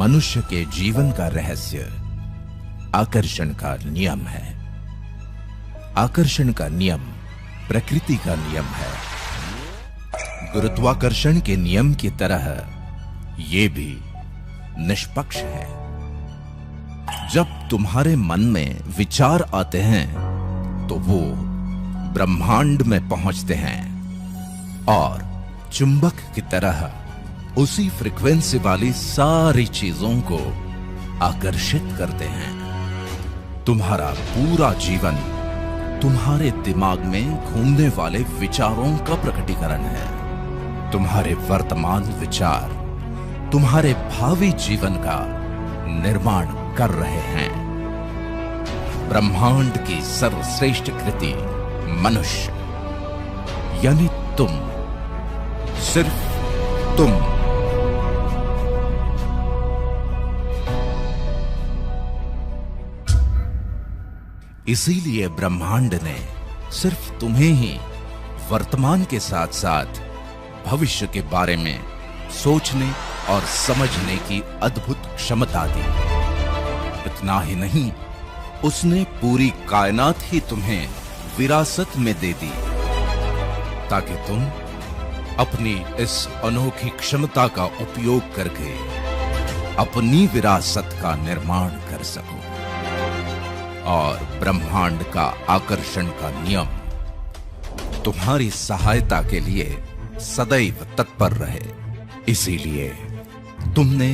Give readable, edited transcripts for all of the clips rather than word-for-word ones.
मनुष्य के जीवन का रहस्य आकर्षण का नियम है। आकर्षण का नियम प्रकृति का नियम है। गुरुत्वाकर्षण के नियम की तरह ये भी निष्पक्ष है। जब तुम्हारे मन में विचार आते हैं तो वो ब्रह्मांड में पहुंचते हैं और चुंबक की तरह उसी फ्रीक्वेंसी वाली सारी चीजों को आकर्षित करते हैं। तुम्हारा पूरा जीवन तुम्हारे दिमाग में घूमने वाले विचारों का प्रकटीकरण है। तुम्हारे वर्तमान विचार तुम्हारे भावी जीवन का निर्माण कर रहे हैं। ब्रह्मांड की सर्वश्रेष्ठ कृति मनुष्य यानी तुम, सिर्फ तुम। इसीलिए ब्रह्मांड ने सिर्फ तुम्हें ही वर्तमान के साथ साथ भविष्य के बारे में सोचने और समझने की अद्भुत क्षमता दी। इतना ही नहीं, उसने पूरी कायनात ही तुम्हें विरासत में दे दी ताकि तुम अपनी इस अनोखी क्षमता का उपयोग करके अपनी विरासत का निर्माण कर सको। और ब्रह्मांड का आकर्षण का नियम तुम्हारी सहायता के लिए सदैव तत्पर रहे। इसीलिए तुमने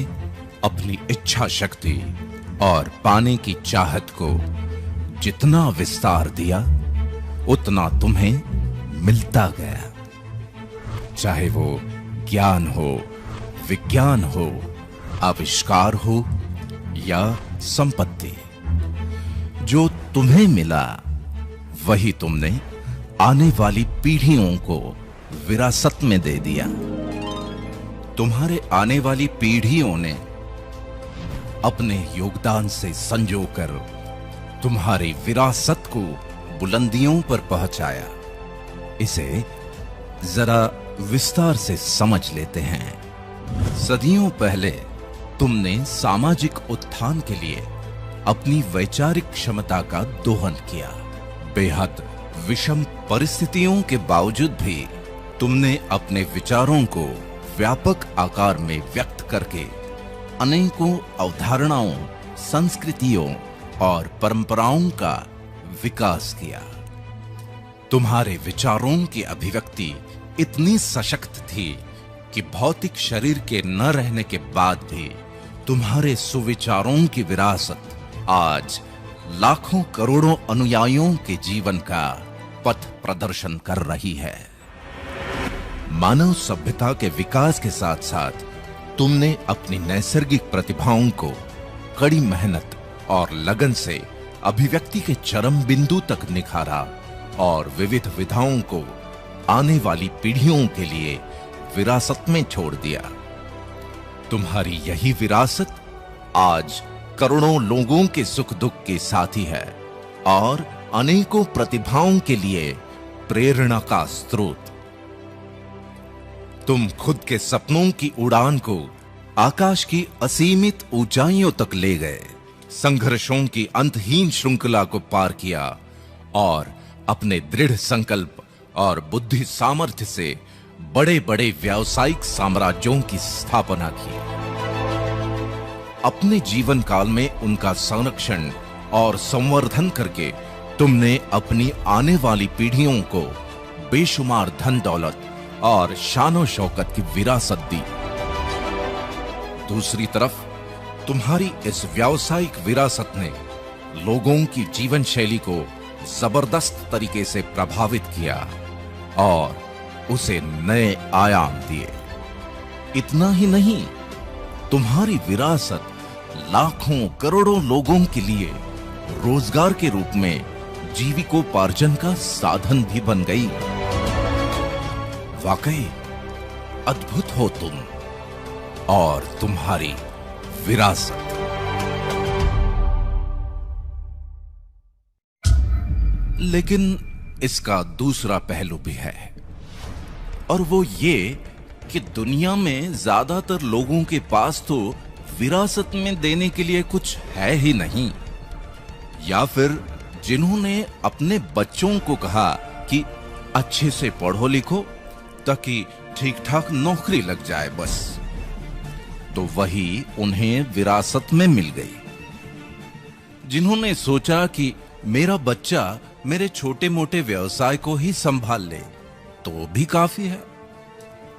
अपनी इच्छा शक्ति और पाने की चाहत को जितना विस्तार दिया उतना तुम्हें मिलता गया। चाहे वो ज्ञान हो, विज्ञान हो, आविष्कार हो या संपत्ति, जो तुम्हें मिला वही तुमने आने वाली पीढ़ियों को विरासत में दे दिया। तुम्हारे आने वाली पीढ़ियों ने अपने योगदान से संजोकर तुम्हारी विरासत को बुलंदियों पर पहुंचाया। इसे जरा विस्तार से समझ लेते हैं। सदियों पहले तुमने सामाजिक उत्थान के लिए अपनी वैचारिक क्षमता का दोहन किया। बेहद विषम परिस्थितियों के बावजूद भी तुमने अपने विचारों को व्यापक आकार में व्यक्त करके अनेकों अवधारणाओं, संस्कृतियों और परंपराओं का विकास किया। तुम्हारे विचारों की अभिव्यक्ति इतनी सशक्त थी कि भौतिक शरीर के न रहने के बाद भी तुम्हारे सुविचारों की विरासत आज लाखों करोड़ों अनुयायियों के जीवन का पथ प्रदर्शन कर रही है। मानव सभ्यता के विकास के साथ साथ तुमने अपनी नैसर्गिक प्रतिभाओं को कड़ी मेहनत और लगन से अभिव्यक्ति के चरम बिंदु तक निखारा और विविध विधाओं को आने वाली पीढ़ियों के लिए विरासत में छोड़ दिया। तुम्हारी यही विरासत आज करोड़ों लोगों के सुख दुख के साथी है और अनेकों प्रतिभाओं के लिए प्रेरणा का स्रोत। तुम खुद के सपनों की उड़ान को आकाश की असीमित ऊंचाइयों तक ले गए, संघर्षों की अंतहीन श्रृंखला को पार किया और अपने दृढ़ संकल्प और बुद्धि सामर्थ्य से बड़े बड़े व्यावसायिक साम्राज्यों की स्थापना की। अपने जीवन काल में उनका संरक्षण और संवर्धन करके तुमने अपनी आने वाली पीढ़ियों को बेशुमार धन दौलत और शानो शौकत की विरासत दी। दूसरी तरफ तुम्हारी इस व्यावसायिक विरासत ने लोगों की जीवन शैली को जबरदस्त तरीके से प्रभावित किया और उसे नए आयाम दिए। इतना ही नहीं, तुम्हारी विरासत लाखों करोड़ों लोगों के लिए रोजगार के रूप में जीविकोपार्जन का साधन भी बन गई। वाकई अद्भुत हो तुम और तुम्हारी विरासत। लेकिन इसका दूसरा पहलू भी है और वो ये कि दुनिया में ज्यादातर लोगों के पास तो विरासत में देने के लिए कुछ है ही नहीं, या फिर जिन्होंने अपने बच्चों को कहा कि अच्छे से पढ़ो लिखो ताकि ठीक ठाक नौकरी लग जाए बस, तो वही उन्हें विरासत में मिल गई। जिन्होंने सोचा कि मेरा बच्चा मेरे छोटे मोटे व्यवसाय को ही संभाल ले तो भी काफी है,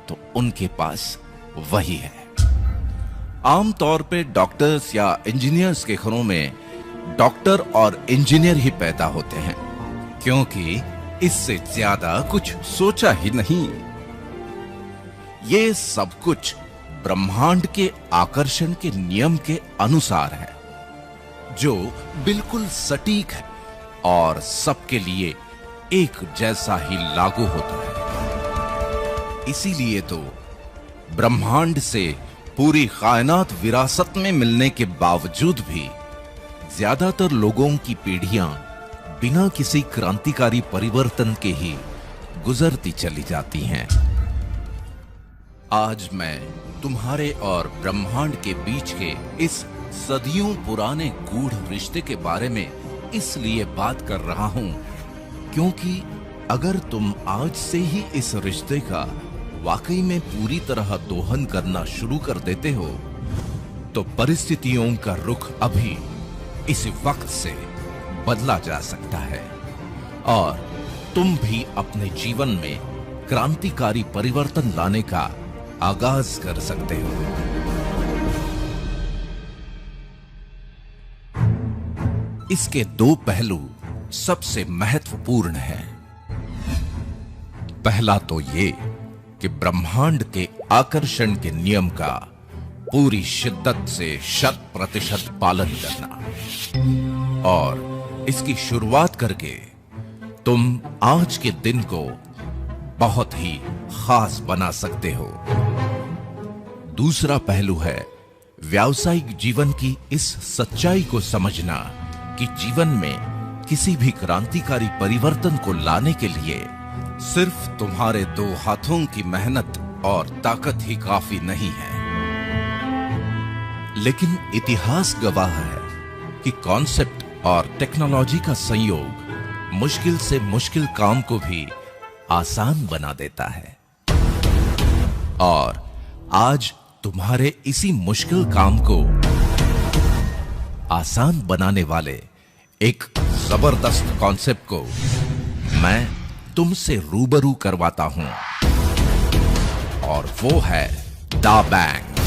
तो उनके पास वही है। आमतौर पे डॉक्टर्स या इंजीनियर्स के घरों में डॉक्टर और इंजीनियर ही पैदा होते हैं, क्योंकि इससे ज्यादा कुछ सोचा ही नहीं। ये सब कुछ ब्रह्मांड के आकर्षण के नियम के अनुसार है, जो बिल्कुल सटीक है और सबके लिए एक जैसा ही लागू होता है। इसीलिए तो ब्रह्मांड से पूरी कायनात विरासत में मिलने के बावजूद भी ज्यादातर लोगों की पीढ़ियां बिना किसी क्रांतिकारी परिवर्तन के ही गुजरती चली जाती हैं। आज मैं तुम्हारे और ब्रह्मांड के बीच के इस सदियों पुराने गूढ़ रिश्ते के बारे में इसलिए बात कर रहा हूं क्योंकि अगर तुम आज से ही इस रिश्ते का वाकई में पूरी तरह दोहन करना शुरू कर देते हो, तो परिस्थितियों का रुख अभी इसी वक्त से बदला जा सकता है और तुम भी अपने जीवन में क्रांतिकारी परिवर्तन लाने का आगाज कर सकते हो। इसके दो पहलू सबसे महत्वपूर्ण हैं। पहला तो ये कि ब्रह्मांड के आकर्षण के नियम का पूरी शिद्दत से 100% पालन करना, और इसकी शुरुआत करके तुम आज के दिन को बहुत ही खास बना सकते हो। दूसरा पहलू है व्यावसायिक जीवन की इस सच्चाई को समझना कि जीवन में किसी भी क्रांतिकारी परिवर्तन को लाने के लिए सिर्फ तुम्हारे दो हाथों की मेहनत और ताकत ही काफी नहीं है, लेकिन इतिहास गवाह है कि कॉन्सेप्ट और टेक्नोलॉजी का संयोग मुश्किल से मुश्किल काम को भी आसान बना देता है। और आज तुम्हारे इसी मुश्किल काम को आसान बनाने वाले एक जबरदस्त कॉन्सेप्ट को मैं तुमसे रूबरू करवाता हूं, और वो है दा बैंक।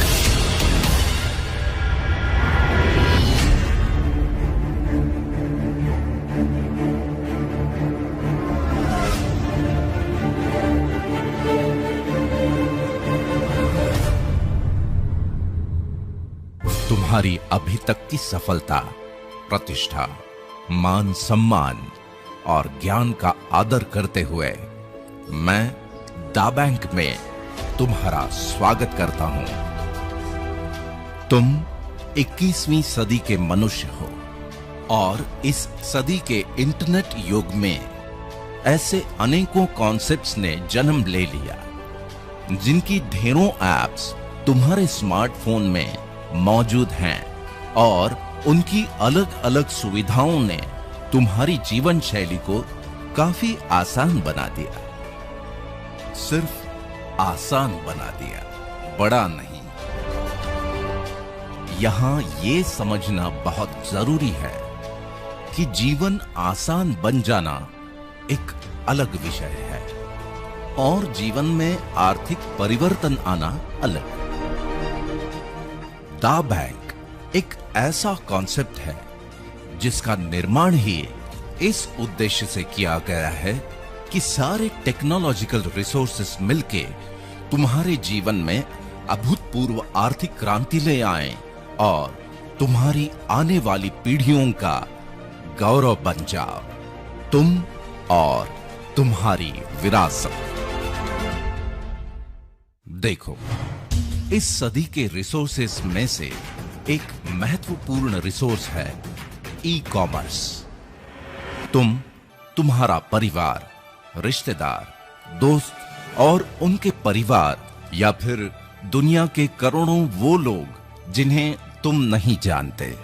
तुम्हारी अभी तक की सफलता, प्रतिष्ठा, मान सम्मान और ज्ञान का आदर करते हुए मैं दा बैंक में तुम्हारा स्वागत करता हूं। तुम 21वीं सदी के मनुष्य हो और इस सदी के इंटरनेट युग में ऐसे अनेकों कॉन्सेप्ट्स ने जन्म ले लिया, जिनकी ढेरों एप्स तुम्हारे स्मार्टफोन में मौजूद हैं, और उनकी अलग अलग सुविधाओं ने तुम्हारी जीवन शैली को काफी आसान बना दिया। सिर्फ आसान बना दिया, बड़ा नहीं। यहां ये समझना बहुत जरूरी है कि जीवन आसान बन जाना एक अलग विषय है और जीवन में आर्थिक परिवर्तन आना अलग। दा बैंक एक ऐसा कॉन्सेप्ट है जिसका निर्माण ही इस उद्देश्य से किया गया है कि सारे टेक्नोलॉजिकल रिसोर्सेस मिलके तुम्हारे जीवन में अभूतपूर्व आर्थिक क्रांति ले आएं और तुम्हारी आने वाली पीढ़ियों का गौरव बन जाओ, तुम और तुम्हारी विरासत। देखो, इस सदी के रिसोर्सेस में से एक महत्वपूर्ण रिसोर्स है ई कॉमर्स। तुम, तुम्हारा परिवार, रिश्तेदार, दोस्त और उनके परिवार, या फिर दुनिया के करोड़ों वो लोग जिन्हें तुम नहीं जानते।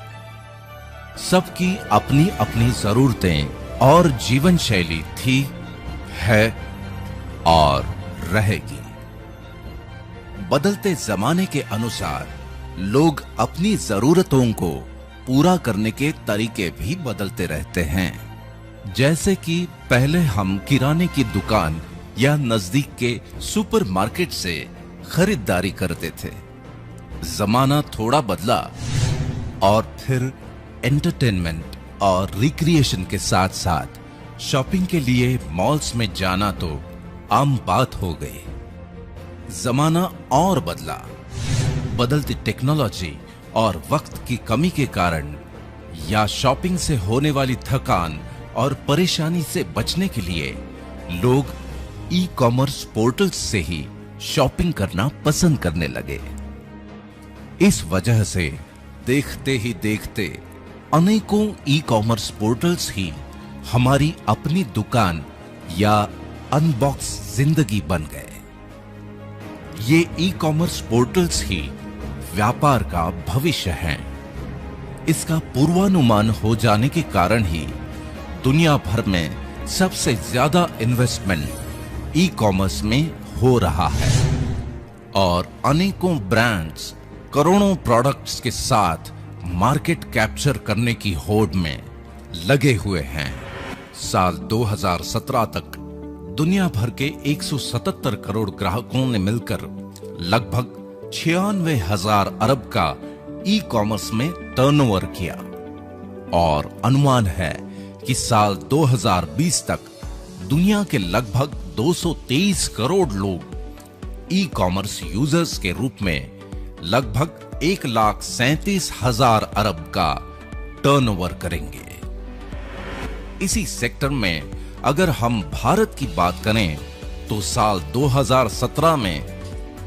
सबकी अपनी अपनी जरूरतें और जीवन शैली थी, है और रहेगी। बदलते जमाने के अनुसार लोग अपनी जरूरतों को पूरा करने के तरीके भी बदलते रहते हैं। जैसे कि पहले हम किराने की दुकान या नजदीक के सुपरमार्केट से खरीदारी करते थे। जमाना थोड़ा बदला और फिर एंटरटेनमेंट और रिक्रिएशन के साथ साथ शॉपिंग के लिए मॉल्स में जाना तो आम बात हो गई। जमाना और बदला। बदलती टेक्नोलॉजी और वक्त की कमी के कारण या शॉपिंग से होने वाली थकान और परेशानी से बचने के लिए लोग ई कॉमर्स पोर्टल्स से ही शॉपिंग करना पसंद करने लगे। इस वजह से देखते ही देखते अनेकों ई कॉमर्स पोर्टल्स ही हमारी अपनी दुकान या अनबॉक्स जिंदगी बन गए। ये ई कॉमर्स पोर्टल्स ही व्यापार का भविष्य हैं। इसका पूर्वानुमान हो जाने के कारण ही दुनिया भर में सबसे ज्यादा इन्वेस्टमेंट ई कॉमर्स में हो रहा है और अनेकों ब्रांड्स करोड़ों प्रोडक्ट्स के साथ मार्केट कैप्चर करने की होड़ में लगे हुए हैं। साल 2017 तक दुनिया भर के 177 करोड़ ग्राहकों ने मिलकर लगभग 96,000 अरब का ई कॉमर्स में टर्नओवर किया और अनुमान है कि साल 2020 तक दुनिया के लगभग 223 करोड़ लोग ई कॉमर्स यूजर्स के रूप में लगभग 1,37,000 अरब का टर्नओवर करेंगे। इसी सेक्टर में अगर हम भारत की बात करें तो साल 2017 में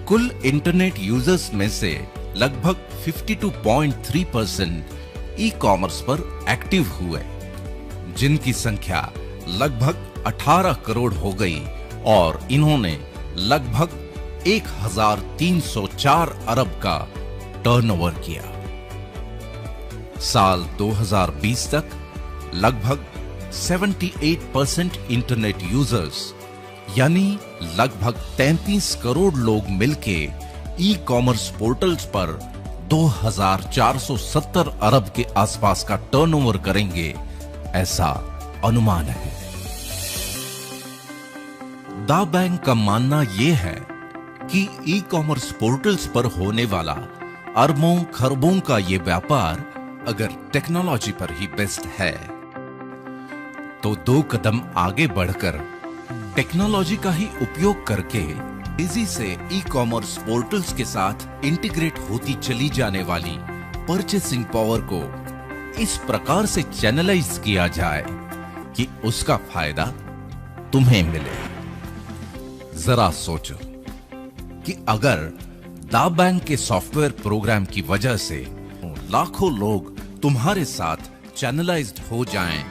कुल इंटरनेट यूजर्स में से लगभग 52.3% ई कॉमर्स पर एक्टिव हुए, जिनकी संख्या लगभग 18 करोड़ हो गई और इन्होंने लगभग 1,304 अरब का टर्नओवर किया। साल 2020 तक लगभग 78% इंटरनेट यूजर्स यानी लगभग 33 करोड़ लोग मिलके ई कॉमर्स पोर्टल्स पर 2,470 अरब के आसपास का टर्नओवर करेंगे, ऐसा अनुमान है। दा बैंक का मानना यह है कि ई कॉमर्स पोर्टल्स पर होने वाला अरबों खरबों का ये व्यापार अगर टेक्नोलॉजी पर ही बेस्ड है तो 2 कदम आगे बढ़कर टेक्नोलॉजी का ही उपयोग करके तेजी से ई कॉमर्स पोर्टल्स के साथ इंटीग्रेट होती चली जाने वाली परचेसिंग पावर को इस प्रकार से चैनलाइज किया जाए कि उसका फायदा तुम्हें मिले। जरा सोचो कि अगर दा बैंक के सॉफ्टवेयर प्रोग्राम की वजह से लाखों लोग तुम्हारे साथ चैनलाइज्ड हो जाएं,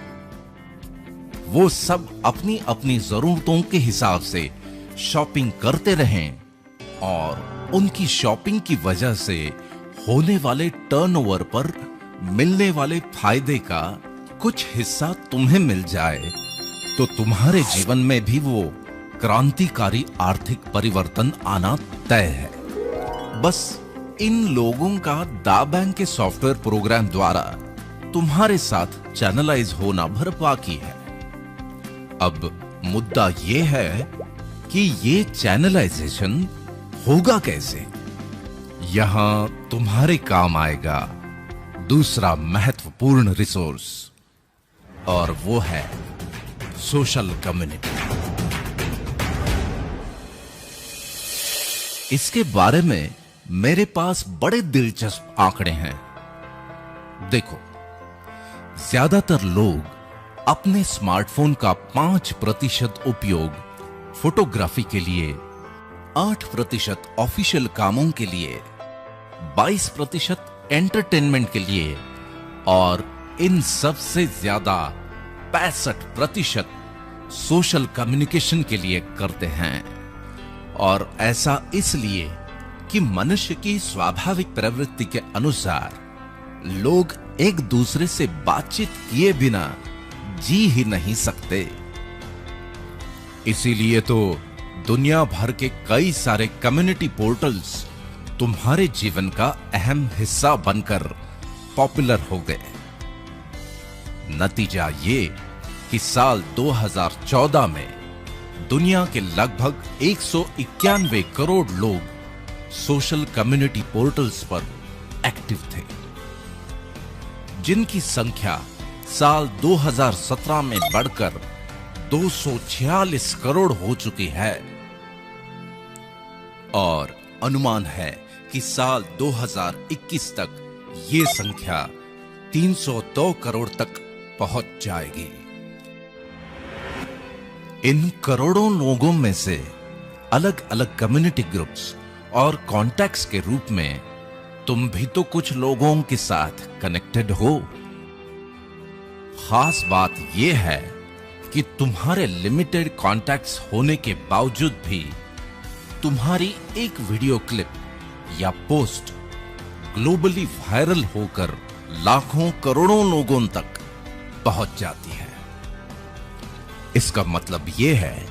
वो सब अपनी अपनी जरूरतों के हिसाब से शॉपिंग करते रहें और उनकी शॉपिंग की वजह से होने वाले टर्नओवर पर मिलने वाले फायदे का कुछ हिस्सा तुम्हें मिल जाए, तो तुम्हारे जीवन में भी वो क्रांतिकारी आर्थिक परिवर्तन आना तय है। बस इन लोगों का दा बैंक के सॉफ्टवेयर प्रोग्राम द्वारा तुम्हारे साथ चैनलाइज होना भर बाकी है। अब मुद्दा ये है कि ये चैनलाइजेशन होगा कैसे। यहां तुम्हारे काम आएगा दूसरा महत्वपूर्ण रिसोर्स और वो है सोशल कम्युनिटी। इसके बारे में मेरे पास बड़े दिलचस्प आंकड़े हैं। देखो, ज्यादातर लोग अपने स्मार्टफोन का 5% उपयोग फोटोग्राफी के लिए, 8% ऑफिशियल कामों के लिए, 22% एंटरटेनमेंट के लिए और इन सब से ज्यादा 65% सोशल कम्युनिकेशन के लिए करते हैं। और ऐसा इसलिए कि मनुष्य की स्वाभाविक प्रवृत्ति के अनुसार लोग एक दूसरे से बातचीत किए बिना जी ही नहीं सकते। इसीलिए तो दुनिया भर के कई सारे कम्युनिटी पोर्टल्स तुम्हारे जीवन का अहम हिस्सा बनकर पॉपुलर हो गए। नतीजा ये कि साल 2014 में दुनिया के लगभग 191 करोड़ लोग सोशल कम्युनिटी पोर्टल्स पर एक्टिव थे, जिनकी संख्या साल 2017 में बढ़कर 246 करोड़ हो चुकी है और अनुमान है कि साल 2021 तक ये संख्या 302 करोड़ तक पहुंच जाएगी। इन करोड़ों लोगों में से अलग अलग कम्युनिटी ग्रुप्स और कॉन्टैक्ट्स के रूप में तुम भी तो कुछ लोगों के साथ कनेक्टेड हो। खास बात यह है कि तुम्हारे लिमिटेड कॉन्टैक्ट्स होने के बावजूद भी तुम्हारी एक वीडियो क्लिप या पोस्ट ग्लोबली वायरल होकर लाखों करोड़ों लोगों तक पहुंच जाती है। इसका मतलब यह है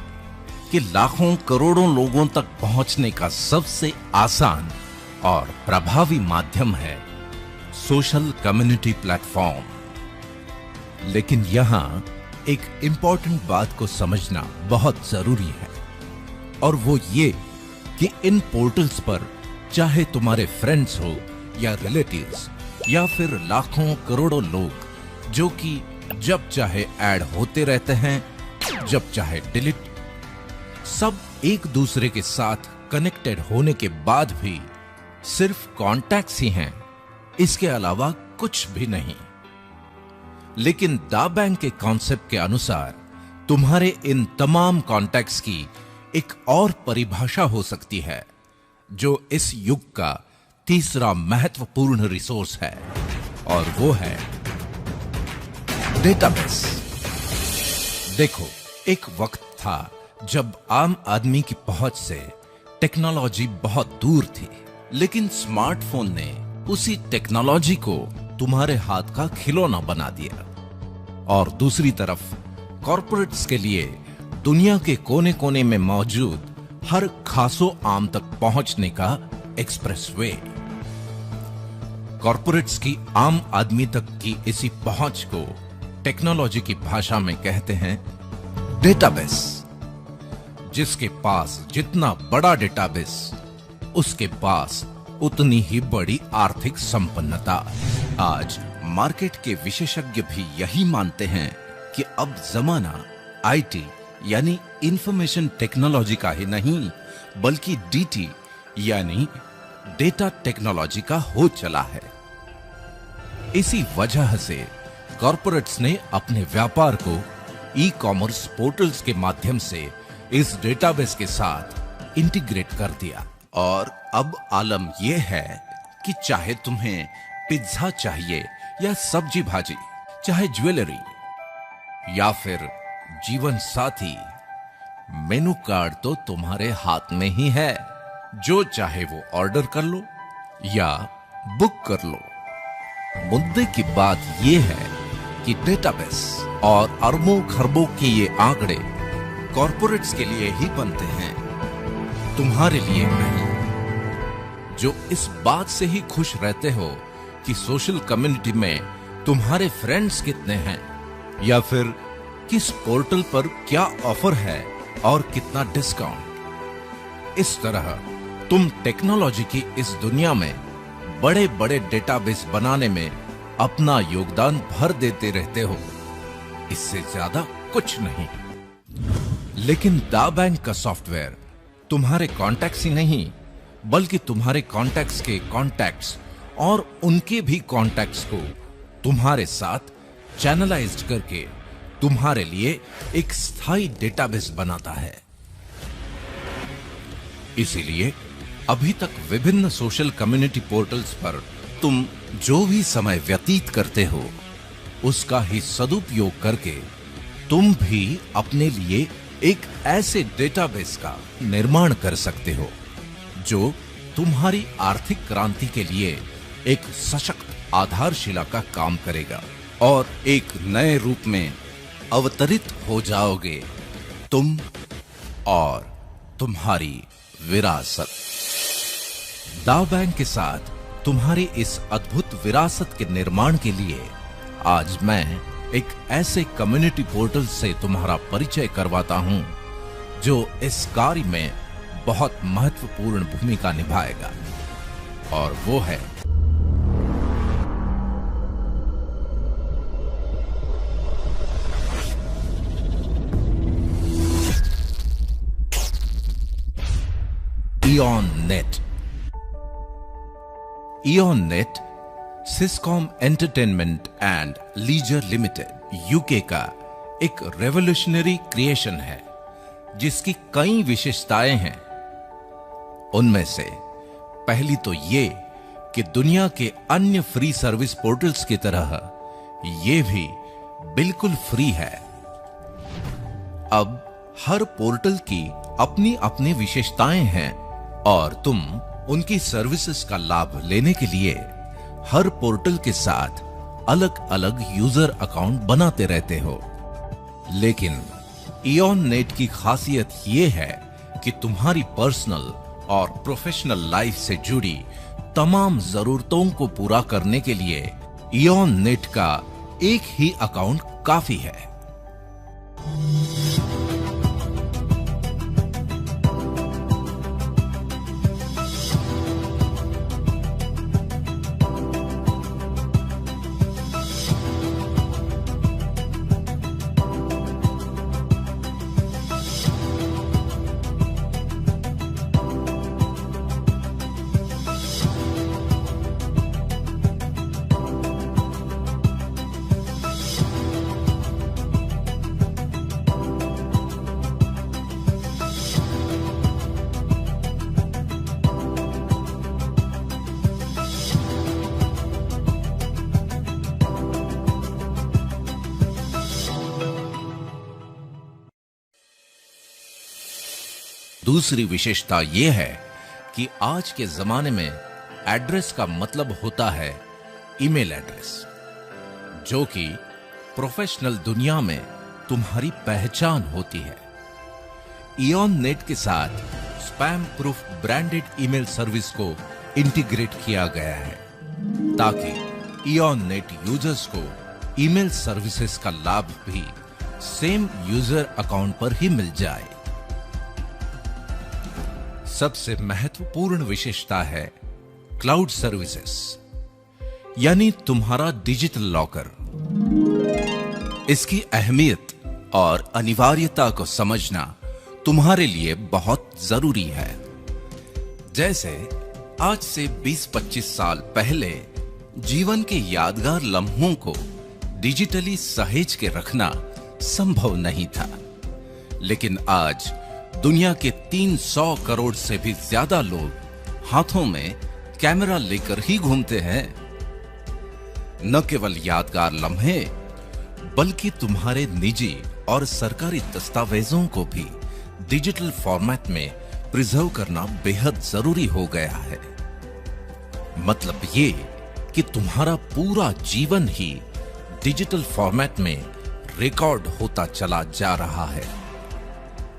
कि लाखों करोड़ों लोगों तक पहुंचने का सबसे आसान और प्रभावी माध्यम है सोशल कम्युनिटी प्लेटफॉर्म। लेकिन यहां एक इंपॉर्टेंट बात को समझना बहुत जरूरी है, और वो ये कि इन पोर्टल्स पर चाहे तुम्हारे फ्रेंड्स हो या रिलेटिव्स या फिर लाखों करोड़ों लोग जो कि जब चाहे ऐड होते रहते हैं, जब चाहे डिलीट, सब एक दूसरे के साथ कनेक्टेड होने के बाद भी सिर्फ कॉन्टैक्ट्स ही हैं, इसके अलावा कुछ भी नहीं। लेकिन दा बैंक के कॉन्सेप्ट के अनुसार तुम्हारे इन तमाम कॉन्टैक्ट्स की एक और परिभाषा हो सकती है, जो इस युग का तीसरा महत्वपूर्ण रिसोर्स है, और वो है डेटाबेस। देखो, एक वक्त था जब आम आदमी की पहुंच से टेक्नोलॉजी बहुत दूर थी, लेकिन स्मार्टफोन ने उसी टेक्नोलॉजी को तुम्हारे हाथ का खिलौना बना दिया। और दूसरी तरफ कॉर्पोरेट्स के लिए दुनिया के कोने कोने में मौजूद हर खासो आम तक पहुंचने का एक्सप्रेसवे। कॉर्पोरेट्स की आम आदमी तक की इसी पहुंच को टेक्नोलॉजी की भाषा में कहते हैं डेटाबेस। जिसके पास जितना बड़ा डेटाबेस, उसके पास उतनी ही बड़ी आर्थिक संपन्नता। आज मार्केट के विशेषज्ञ भी यही मानते हैं कि अब जमाना आईटी यानी इंफॉर्मेशन टेक्नोलॉजी का ही नहीं, बल्कि डीटी यानी डेटा टेक्नोलॉजी का हो चला है। इसी वजह से कॉर्पोरेट्स ने अपने व्यापार को ई कॉमर्स पोर्टल्स के माध्यम से इस डेटाबेस के साथ इंटीग्रेट कर दिया। और अब आलम यह है कि चाहे तुम्हें पिज्जा चाहिए या सब्जी भाजी, चाहे ज्वेलरी या फिर जीवन साथी, मेनू कार्ड तो तुम्हारे हाथ में ही है। जो चाहे वो ऑर्डर कर लो या बुक कर लो। मुद्दे की बात यह है कि डेटाबेस और अरबों खरबों के ये आंकड़े कॉर्पोरेट्स के लिए ही बनते हैं, तुम्हारे लिए नहीं। जो इस बात से ही खुश रहते हो कि सोशल कम्युनिटी में तुम्हारे फ्रेंड्स कितने हैं, या फिर किस पोर्टल पर क्या ऑफर है और कितना डिस्काउंट। इस तरह तुम टेक्नोलॉजी की इस दुनिया में बड़े बड़े डेटाबेस बनाने में अपना योगदान भर देते रहते हो, इससे ज्यादा कुछ नहीं। लेकिन दा बैंक का सॉफ्टवेयर तुम्हारे कॉन्टैक्ट्स ही नहीं, बल्कि तुम्हारे कॉन्टैक्ट्स के कॉन्टैक्ट्स और उनके भी कॉन्टैक्ट्स को तुम्हारे साथ चैनलाइज्ड करके तुम्हारे लिए एक स्थायी डेटाबेस बनाता है। इसीलिए अभी तक विभिन्न सोशल कम्युनिटी पोर्टल्स पर तुम जो भी समय व्यतीत करते हो, उसका ही सदुपयोग करके तुम भी अपने लिए एक ऐसे डेटाबेस का निर्माण कर सकते हो जो तुम्हारी आर्थिक क्रांति के लिए एक सशक्त आधारशिला का काम करेगा और एक नए रूप में अवतरित हो जाओगे तुम और तुम्हारी विरासत। दाव बैंक के साथ तुम्हारी इस अद्भुत विरासत के निर्माण के लिए आज मैं एक ऐसे कम्युनिटी पोर्टल से तुम्हारा परिचय करवाता हूं जो इस कार्य में बहुत महत्वपूर्ण भूमिका निभाएगा, और वो है Eon Net. Eon Net Syscom entertainment and leisure limited UK का एक रेवोल्यूशनरी क्रिएशन है जिसकी कई विशेषताएं हैं। उनमें से पहली तो ये कि दुनिया के अन्य फ्री सर्विस पोर्टल्स की तरह ये भी बिल्कुल फ्री है। अब हर पोर्टल की अपनी अपनी विशेषताएं हैं और तुम उनकी सर्विसेज का लाभ लेने के लिए हर पोर्टल के साथ अलग अलग यूजर अकाउंट बनाते रहते हो। लेकिन इयॉन नेट की खासियत यह है कि तुम्हारी पर्सनल और प्रोफेशनल लाइफ से जुड़ी तमाम जरूरतों को पूरा करने के लिए इयॉन नेट का एक ही अकाउंट काफी है। दूसरी विशेषता यह है कि आज के जमाने में एड्रेस का मतलब होता है ईमेल एड्रेस, जो कि प्रोफेशनल दुनिया में तुम्हारी पहचान होती है। इयॉन नेट के साथ spam proof branded email service को इंटीग्रेट किया गया है ताकि इयॉन नेट यूजर्स को ईमेल सर्विसेज का लाभ भी सेम यूजर अकाउंट पर ही मिल जाए। सबसे महत्वपूर्ण विशेषता है क्लाउड सर्विसेज, यानी तुम्हारा डिजिटल लॉकर। इसकी अहमियत और अनिवार्यता को समझना तुम्हारे लिए बहुत जरूरी है। जैसे आज से 20-25 साल पहले जीवन के यादगार लम्हों को डिजिटली सहेज के रखना संभव नहीं था, लेकिन आज दुनिया के 300 करोड़ से भी ज्यादा लोग हाथों में कैमरा लेकर ही घूमते हैं। न केवल यादगार लम्हे बल्कि तुम्हारे निजी और सरकारी दस्तावेजों को भी डिजिटल फॉर्मेट में प्रिजर्व करना बेहद जरूरी हो गया है। मतलब ये कि तुम्हारा पूरा जीवन ही डिजिटल फॉर्मेट में रिकॉर्ड होता चला जा रहा है।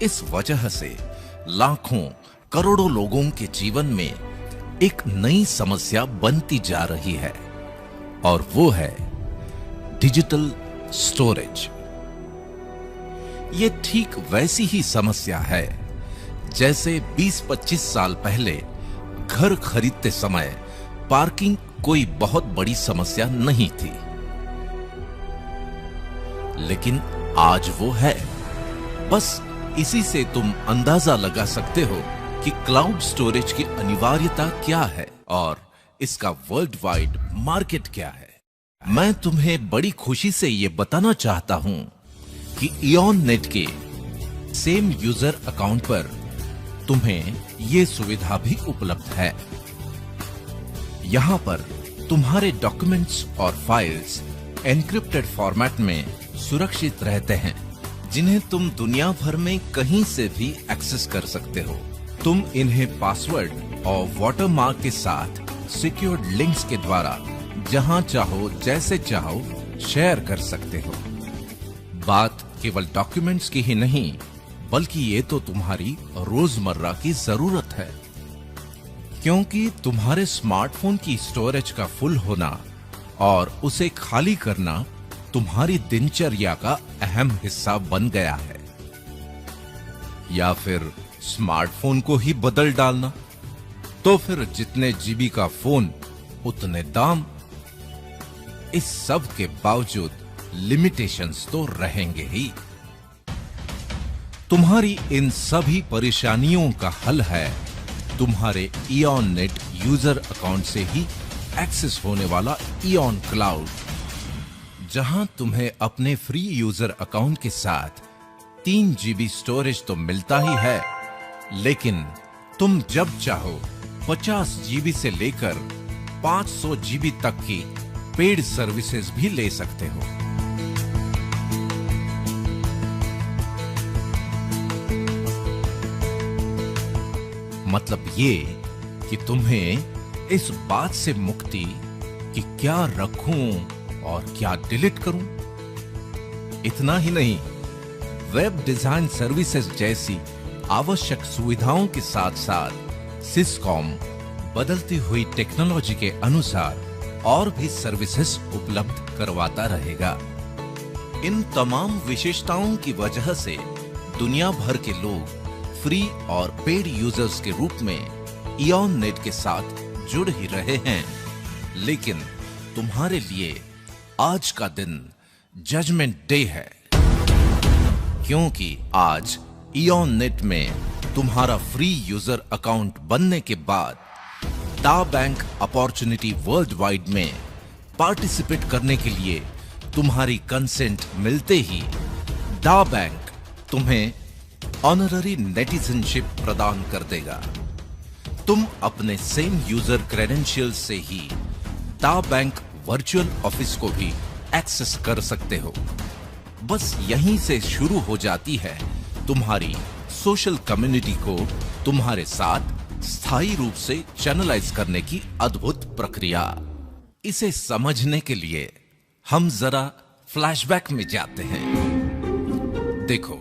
इस वजह से लाखों करोड़ों लोगों के जीवन में एक नई समस्या बनती जा रही है, और वो है डिजिटल स्टोरेज। ये ठीक वैसी ही समस्या है जैसे 20-25 साल पहले घर खरीदते समय पार्किंग कोई बहुत बड़ी समस्या नहीं थी, लेकिन आज वो है। बस इसी से तुम अंदाजा लगा सकते हो कि क्लाउड स्टोरेज की अनिवार्यता क्या है और इसका वर्ल्ड वाइड मार्केट क्या है। मैं तुम्हें बड़ी खुशी से यह बताना चाहता हूं कि इयॉन नेट के सेम यूजर अकाउंट पर तुम्हें यह सुविधा भी उपलब्ध है। यहां पर तुम्हारे डॉक्यूमेंट्स और फाइल्स एन्क्रिप्टेड फॉर्मेट में सुरक्षित रहते हैं, जिन्हें तुम दुनिया भर में कहीं से भी एक्सेस कर सकते हो। तुम इन्हें पासवर्ड और वाटरमार्क के साथ सिक्योर्ड लिंक्स के द्वारा जहां चाहो जैसे चाहो शेयर कर सकते हो। बात केवल डॉक्यूमेंट्स की ही नहीं, बल्कि ये तो तुम्हारी रोजमर्रा की जरूरत है, क्योंकि तुम्हारे स्मार्टफोन की स्टोरेज का फुल होना और उसे खाली करना तुम्हारी दिनचर्या का अहम हिस्सा बन गया है। या फिर स्मार्टफोन को ही बदल डालना, तो फिर जितने जीबी का फोन उतने दाम। इस सब के बावजूद लिमिटेशंस तो रहेंगे ही। तुम्हारी इन सभी परेशानियों का हल है तुम्हारे इयॉन नेट यूजर अकाउंट से ही एक्सेस होने वाला इयॉन क्लाउड, जहां तुम्हें अपने फ्री यूजर अकाउंट के साथ 3 जीबी स्टोरेज तो मिलता ही है, लेकिन तुम जब चाहो 50 जीबी से लेकर 500 जीबी तक की पेड सर्विसेज भी ले सकते हो। मतलब ये कि तुम्हें इस बात से मुक्ति कि क्या रखूं और क्या डिलीट करूं। इतना ही नहीं, वेब डिजाइन सर्विसेज जैसी आवश्यक सुविधाओं के साथ साथ सिस्कॉम बदलती हुई टेक्नोलॉजी के अनुसार और भी सर्विसेज उपलब्ध करवाता रहेगा। इन तमाम विशेषताओं की वजह से दुनिया भर के लोग फ्री और पेड यूजर्स के रूप में इयॉन नेट के साथ जुड़ ही रहे हैं। लेकिन तुम्हारे लिए आज का दिन जजमेंट डे है, क्योंकि आज इयॉन नेट में तुम्हारा फ्री यूजर अकाउंट बनने के बाद दा बैंक अपॉर्चुनिटी वर्ल्ड वाइड में पार्टिसिपेट करने के लिए तुम्हारी कंसेंट मिलते ही दा बैंक तुम्हें ऑनररी नेटिजनशिप प्रदान कर देगा। तुम अपने सेम यूजर क्रेडेंशियल से ही दा बैंक वर्चुअल ऑफिस को भी एक्सेस कर सकते हो। बस यहीं से शुरू हो जाती है तुम्हारी सोशल कम्युनिटी को तुम्हारे साथ स्थायी रूप से चैनलाइज करने की अद्भुत प्रक्रिया। इसे समझने के लिए हम जरा फ्लैशबैक में जाते हैं। देखो,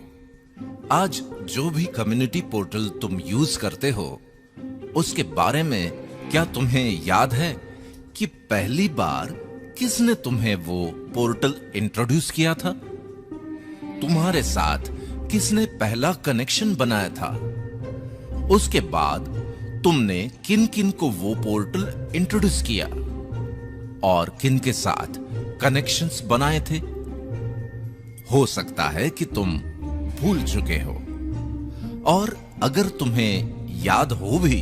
आज जो भी कम्युनिटी पोर्टल तुम यूज करते हो, उसके बारे में क्या तुम्हें याद है कि पहली बार किसने तुम्हें वो पोर्टल इंट्रोड्यूस किया था? तुम्हारे साथ किसने पहला कनेक्शन बनाया था? उसके बाद तुमने किन किन को वो पोर्टल इंट्रोड्यूस किया और किन के साथ कनेक्शंस बनाए थे? हो सकता है कि तुम भूल चुके हो, और अगर तुम्हें याद हो भी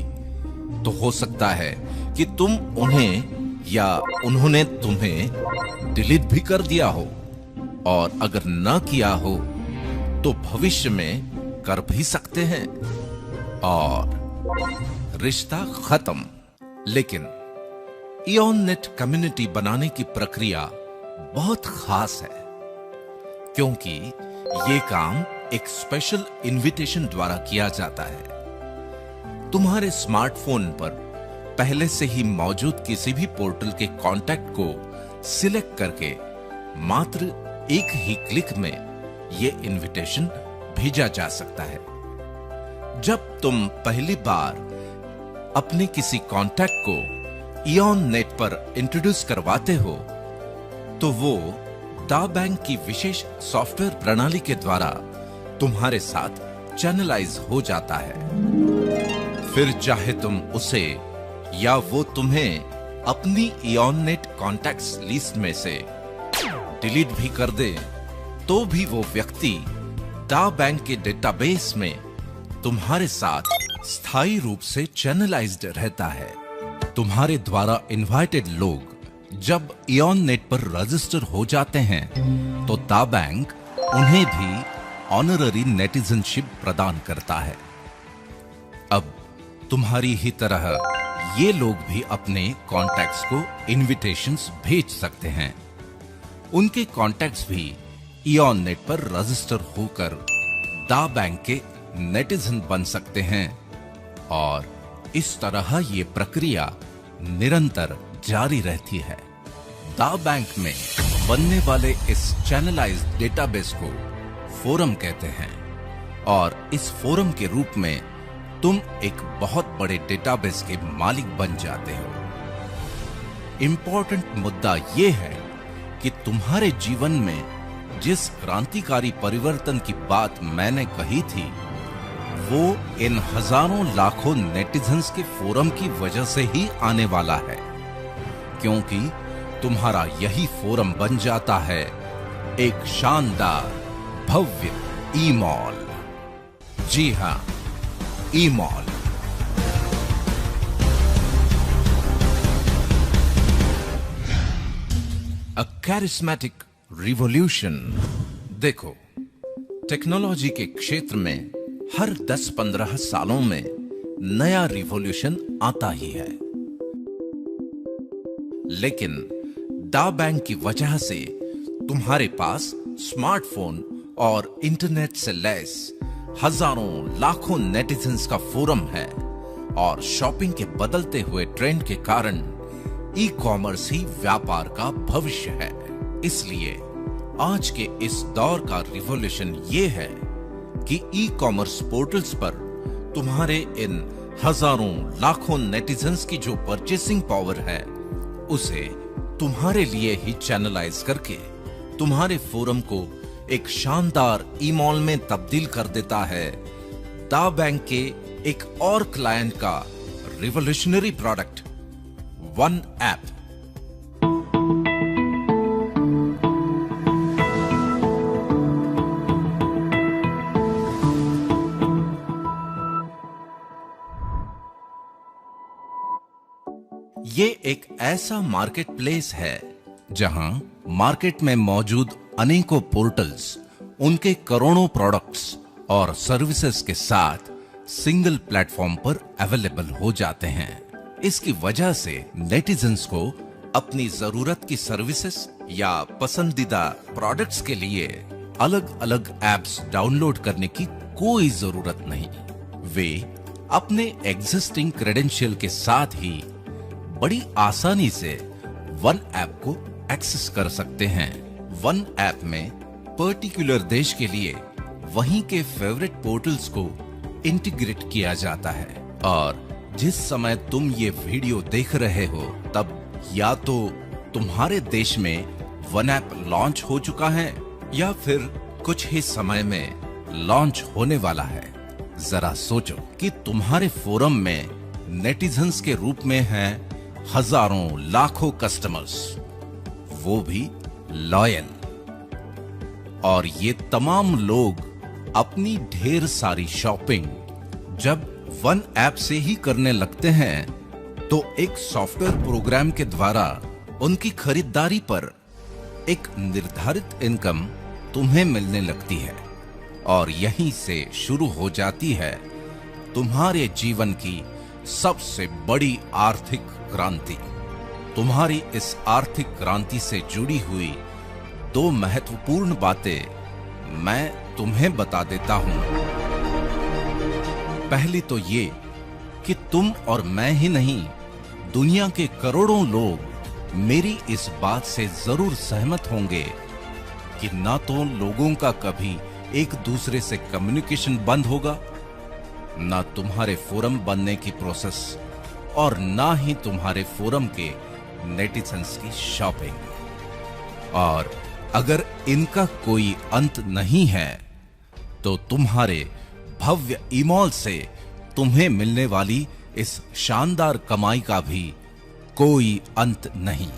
तो हो सकता है कि तुम उन्हें या उन्होंने तुम्हें डिलीट भी कर दिया हो, और अगर न किया हो तो भविष्य में कर भी सकते हैं और रिश्ता खत्म। लेकिन इयॉन नेट कम्युनिटी बनाने की प्रक्रिया बहुत खास है, क्योंकि ये काम एक स्पेशल इनविटेशन द्वारा किया जाता है। तुम्हारे स्मार्टफोन पर पहले से ही मौजूद किसी भी पोर्टल के कॉन्टैक्ट को सिलेक्ट करके मात्र एक ही क्लिक में यह इनविटेशन भेजा जा सकता है। जब तुम पहली बार अपने किसी कॉन्टैक्ट को इयॉन नेट पर इंट्रोड्यूस करवाते हो, तो वो दा बैंक की विशेष सॉफ्टवेयर प्रणाली के द्वारा तुम्हारे साथ चैनलाइज हो जाता है। फिर चाहे तुम उसे या वो तुम्हें अपनी इयॉन नेट कॉन्टैक्ट्स लिस्ट में से डिलीट भी कर दे, तो भी वो व्यक्ति दा बैंक के डेटाबेस में तुम्हारे साथ स्थायी रूप से चैनलाइज्ड रहता है। तुम्हारे द्वारा इनवाइटेड लोग जब इयॉन नेट पर रजिस्टर हो जाते हैं, तो दा बैंक उन्हें भी ऑनररी नेटिजनशिप प्रदान करता है। अब तुम्हारी ही तरह ये लोग भी अपने कॉन्टैक्ट्स को इनविटेशंस भेज सकते हैं। उनके कॉन्टैक्ट्स भी इयॉन नेट पर रजिस्टर होकर दा बैंक के नेटिजन बन सकते हैं और इस तरह ये प्रक्रिया निरंतर जारी रहती है। दा बैंक में बनने वाले इस चैनलाइज्ड डेटाबेस को फोरम कहते हैं और इस फोरम के रूप में तुम एक बहुत बड़े डेटाबेस के मालिक बन जाते हो। इंपॉर्टेंट मुद्दा यह है कि तुम्हारे जीवन में जिस क्रांतिकारी परिवर्तन की बात मैंने कही थी वो इन हजारों लाखों नेटिजन्स के फोरम की वजह से ही आने वाला है, क्योंकि तुम्हारा यही फोरम बन जाता है एक शानदार भव्य ई-मॉल। जी हां, ई-मॉल। अ कैरिस्मेटिक रिवॉल्यूशन। देखो, टेक्नोलॉजी के क्षेत्र में हर 10-15 सालों में नया रिवॉल्यूशन आता ही है, लेकिन दा बैंक की वजह से तुम्हारे पास स्मार्टफोन और इंटरनेट से लैस हजारों लाखों नेटिजन्स का फोरम है और शॉपिंग के बदलते हुए ट्रेंड के कारण ई कॉमर्स ही व्यापार का भविष्य है। इसलिए आज के इस दौर का रिवॉल्यूशन ये है कि ई कॉमर्स पोर्टल्स पर तुम्हारे इन हजारों लाखों नेटिजन्स की जो परचेसिंग पावर है उसे तुम्हारे लिए ही चैनलाइज करके तुम्हारे फोरम को एक शानदार ई-मॉल में तब्दील कर देता है दा बैंक के एक और क्लाइंट का रिवॉल्यूशनरी प्रोडक्ट वन ऐप। ये एक ऐसा मार्केट प्लेस है जहां मार्केट में मौजूद अनेकों पोर्टल्स उनके करोड़ों प्रोडक्ट्स और सर्विसेज के साथ सिंगल प्लेटफॉर्म पर अवेलेबल हो जाते हैं। इसकी वजह से नेटिजन्स को अपनी जरूरत की सर्विसेज या पसंदीदा प्रोडक्ट्स के लिए अलग अलग ऐप्स डाउनलोड करने की कोई जरूरत नहीं। वे अपने एग्जिस्टिंग क्रेडेंशियल के साथ ही बड़ी आसानी से वन ऐप को एक्सेस कर सकते हैं। वन ऐप में पर्टिकुलर देश के लिए वहीं के फेवरेट पोर्टल्स को इंटीग्रेट किया जाता है और जिस समय तुम ये वीडियो देख रहे हो तब या तो तुम्हारे देश में वन ऐप लॉन्च हो चुका है या फिर कुछ ही समय में लॉन्च होने वाला है। जरा सोचो कि तुम्हारे फोरम में नेटिजन्स के रूप में हैं हजारों लाखों कस्टमर्स, वो भी लॉयल, और ये तमाम लोग अपनी ढेर सारी शॉपिंग जब वन ऐप से ही करने लगते हैं तो एक सॉफ्टवेयर प्रोग्राम के द्वारा उनकी खरीदारी पर एक निर्धारित इनकम तुम्हें मिलने लगती है और यहीं से शुरू हो जाती है तुम्हारे जीवन की सबसे बड़ी आर्थिक क्रांति। तुम्हारी इस आर्थिक क्रांति से जुड़ी हुई दो महत्वपूर्ण बातें मैं तुम्हें बता देता हूं। पहली तो ये कि तुम और मैं ही नहीं, दुनिया के करोड़ों लोग मेरी इस बात से जरूर सहमत होंगे कि ना तो लोगों का कभी एक दूसरे से कम्युनिकेशन बंद होगा, ना तुम्हारे फोरम बनने की प्रोसेस और ना ही तुम्हारे फोरम के नेटिजन्स की शॉपिंग। और अगर इनका कोई अंत नहीं है तो तुम्हारे भव्य ई-मॉल से तुम्हें मिलने वाली इस शानदार कमाई का भी कोई अंत नहीं।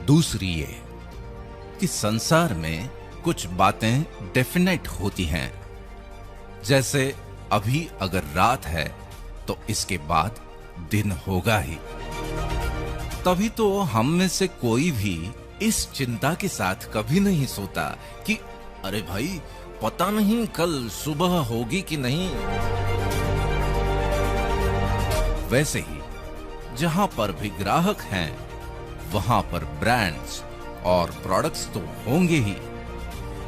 दूसरी ये कि संसार में कुछ बातें डेफिनेट होती हैं, जैसे अभी अगर रात है तो इसके बाद दिन होगा ही। तभी तो हम में से कोई भी इस चिंता के साथ कभी नहीं सोता कि अरे भाई पता नहीं कल सुबह होगी कि नहीं। वैसे ही जहां पर भी ग्राहक हैं वहां पर ब्रांड्स और प्रोडक्ट्स तो होंगे ही,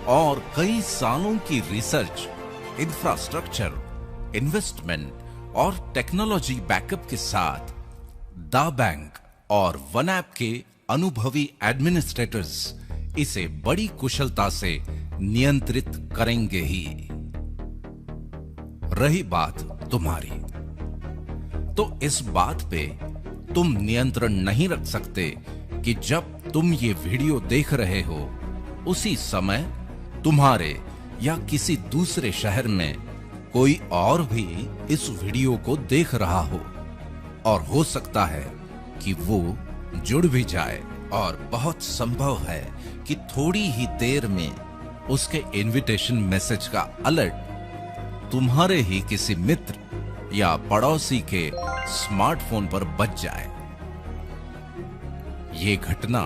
और कई सालों की रिसर्च, इंफ्रास्ट्रक्चर, इन्वेस्टमेंट और टेक्नोलॉजी बैकअप के साथ दा बैंक और वन ऐप के अनुभवी एडमिनिस्ट्रेटर्स इसे बड़ी कुशलता से नियंत्रित करेंगे ही। रही बात तुम्हारी, तो इस बात पे तुम नियंत्रण नहीं रख सकते कि जब तुम ये वीडियो देख रहे हो उसी समय तुम्हारे या किसी दूसरे शहर में कोई और भी इस वीडियो को देख रहा हो, और हो सकता है कि वो जुड़ भी जाए, और बहुत संभव है कि थोड़ी ही देर में उसके इनविटेशन मैसेज का अलर्ट तुम्हारे ही किसी मित्र या पड़ोसी के स्मार्टफोन पर बज जाए। ये घटना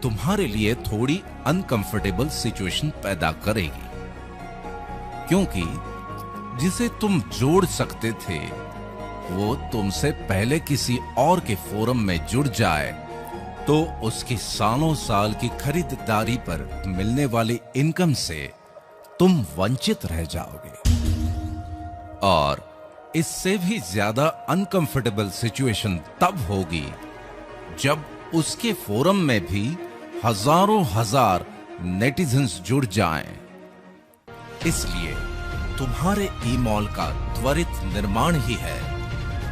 तुम्हारे लिए थोड़ी अनकंफर्टेबल सिचुएशन पैदा करेगी, क्योंकि जिसे तुम जोड़ सकते थे वो तुमसे पहले किसी और के फोरम में जुड़ जाए तो उसकी सालों साल की खरीदारी पर मिलने वाली इनकम से तुम वंचित रह जाओगे। और इससे भी ज्यादा अनकंफर्टेबल सिचुएशन तब होगी जब उसके फोरम में भी हजारों हजार नेटिजन्स जुड़ जाएं। इसलिए तुम्हारे ई-मॉल का त्वरित निर्माण ही है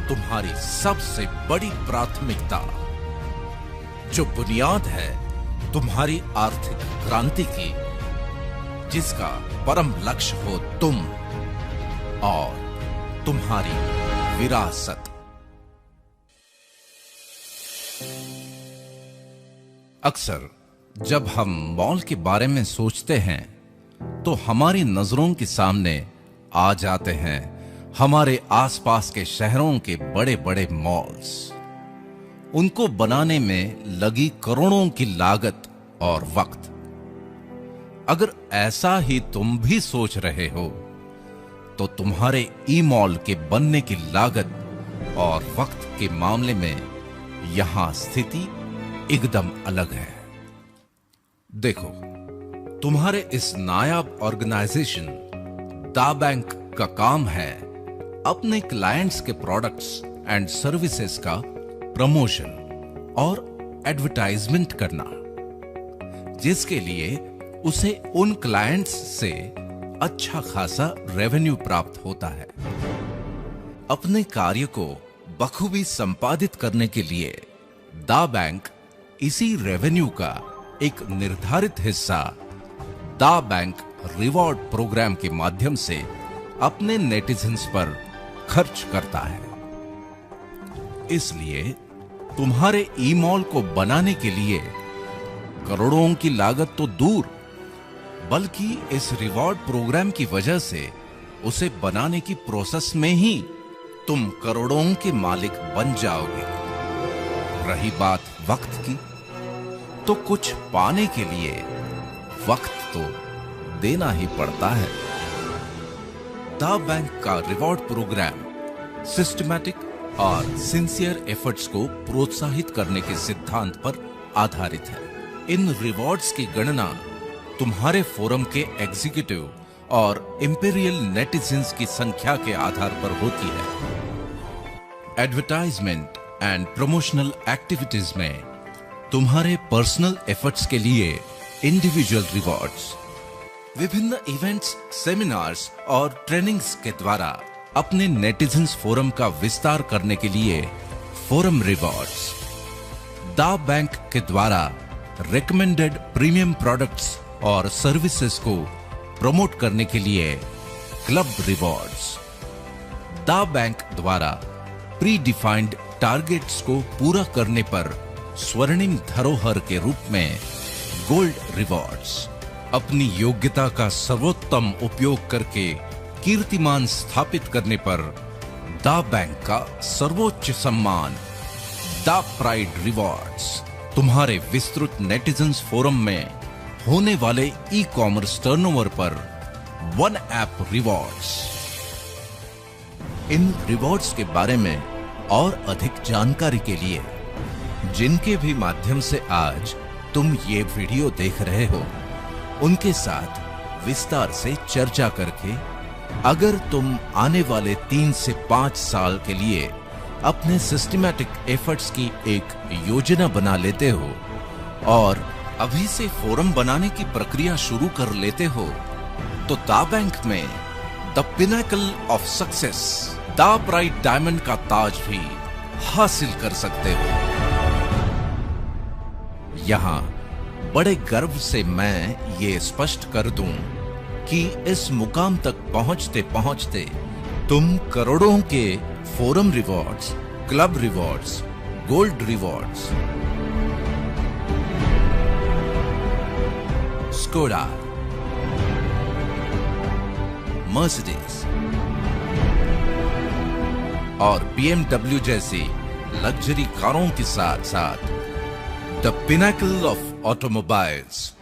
तुम्हारी सबसे बड़ी प्राथमिकता, जो बुनियाद है तुम्हारी आर्थिक क्रांति की, जिसका परम लक्ष्य हो तुम और तुम्हारी विरासत। अक्सर जब हम मॉल के बारे में सोचते हैं तो हमारी नजरों के सामने आ जाते हैं हमारे आसपास के शहरों के बड़े बड़े मॉल्स, उनको बनाने में लगी करोड़ों की लागत और वक्त। अगर ऐसा ही तुम भी सोच रहे हो तो तुम्हारे ई-मॉल के बनने की लागत और वक्त के मामले में यहां स्थिति एकदम अलग है। देखो, तुम्हारे इस नायाब ऑर्गेनाइजेशन दा बैंक का काम है अपने क्लाइंट्स के प्रोडक्ट्स एंड सर्विसेज का प्रमोशन और एडवर्टाइजमेंट करना, जिसके लिए उसे उन क्लाइंट्स से अच्छा खासा रेवेन्यू प्राप्त होता है। अपने कार्य को बखूबी संपादित करने के लिए दा बैंक इसी रेवेन्यू का एक निर्धारित हिस्सा दा बैंक रिवॉर्ड प्रोग्राम के माध्यम से अपने नेटिजन्स पर खर्च करता है। इसलिए तुम्हारे ई-मॉल को बनाने के लिए करोड़ों की लागत तो दूर, बल्कि इस रिवॉर्ड प्रोग्राम की वजह से उसे बनाने की प्रोसेस में ही तुम करोड़ों के मालिक बन जाओगे। रही बात वक्त की, तो कुछ पाने के लिए वक्त तो देना ही पड़ता है। दा बैंक का रिवॉर्ड प्रोग्राम सिस्टमैटिक और सिंसियर एफर्ट्स को प्रोत्साहित करने के सिद्धांत पर आधारित है। इन रिवॉर्ड्स की गणना तुम्हारे फोरम के एग्जीक्यूटिव और इंपीरियल नेटिजन्स की संख्या के आधार पर होती है। एडवर्टाइजमेंट एंड प्रमोशनल एक्टिविटीज में तुम्हारे पर्सनल एफर्ट्स के लिए इंडिविजुअल रिवॉर्ड्स, विभिन्न इवेंट्स, सेमिनार्स और ट्रेनिंग्स के द्वारा अपने नेटिजन्स फोरम का विस्तार करने के लिए फोरम रिवॉर्ड्स, दा बैंक के द्वारा रिकमेंडेड प्रीमियम प्रोडक्ट्स और सर्विसेज को प्रमोट करने के लिए क्लब रिवॉर्ड्स, दा बैंक द्वारा प्री डिफाइंड टारगेट्स को पूरा करने पर स्वर्णिम धरोहर के रूप में गोल्ड रिवॉर्ड्स, अपनी योग्यता का सर्वोत्तम उपयोग करके कीर्तिमान स्थापित करने पर दा बैंक का सर्वोच्च सम्मान दा प्राइड रिवॉर्ड्स, तुम्हारे विस्तृत नेटिजन्स फोरम में होने वाले ई कॉमर्स टर्नओवर पर वन ऐप रिवॉर्ड्स। इन रिवॉर्ड्स के बारे में और अधिक जानकारी के लिए, जिनके भी माध्यम से आज तुम ये वीडियो देख रहे हो, उनके साथ विस्तार से चर्चा करके अगर तुम आने वाले 3 से 5 साल के लिए अपने सिस्टमैटिक एफर्ट्स की एक योजना बना लेते हो और अभी से फोरम बनाने की प्रक्रिया शुरू कर लेते हो, तो दा बैंक में द पिनेकल ऑफ सक्सेस, दा प्राइड डायमंड का ताज भी हासिल कर सकते हो। यहां बड़े गर्व से मैं ये स्पष्ट कर दूं कि इस मुकाम तक पहुंचते पहुंचते तुम करोड़ों के forum rewards, club rewards, gold rewards, Skoda, Mercedes और BMW जैसी लग्जरी कारों के साथ साथ the pinnacle of automobiles,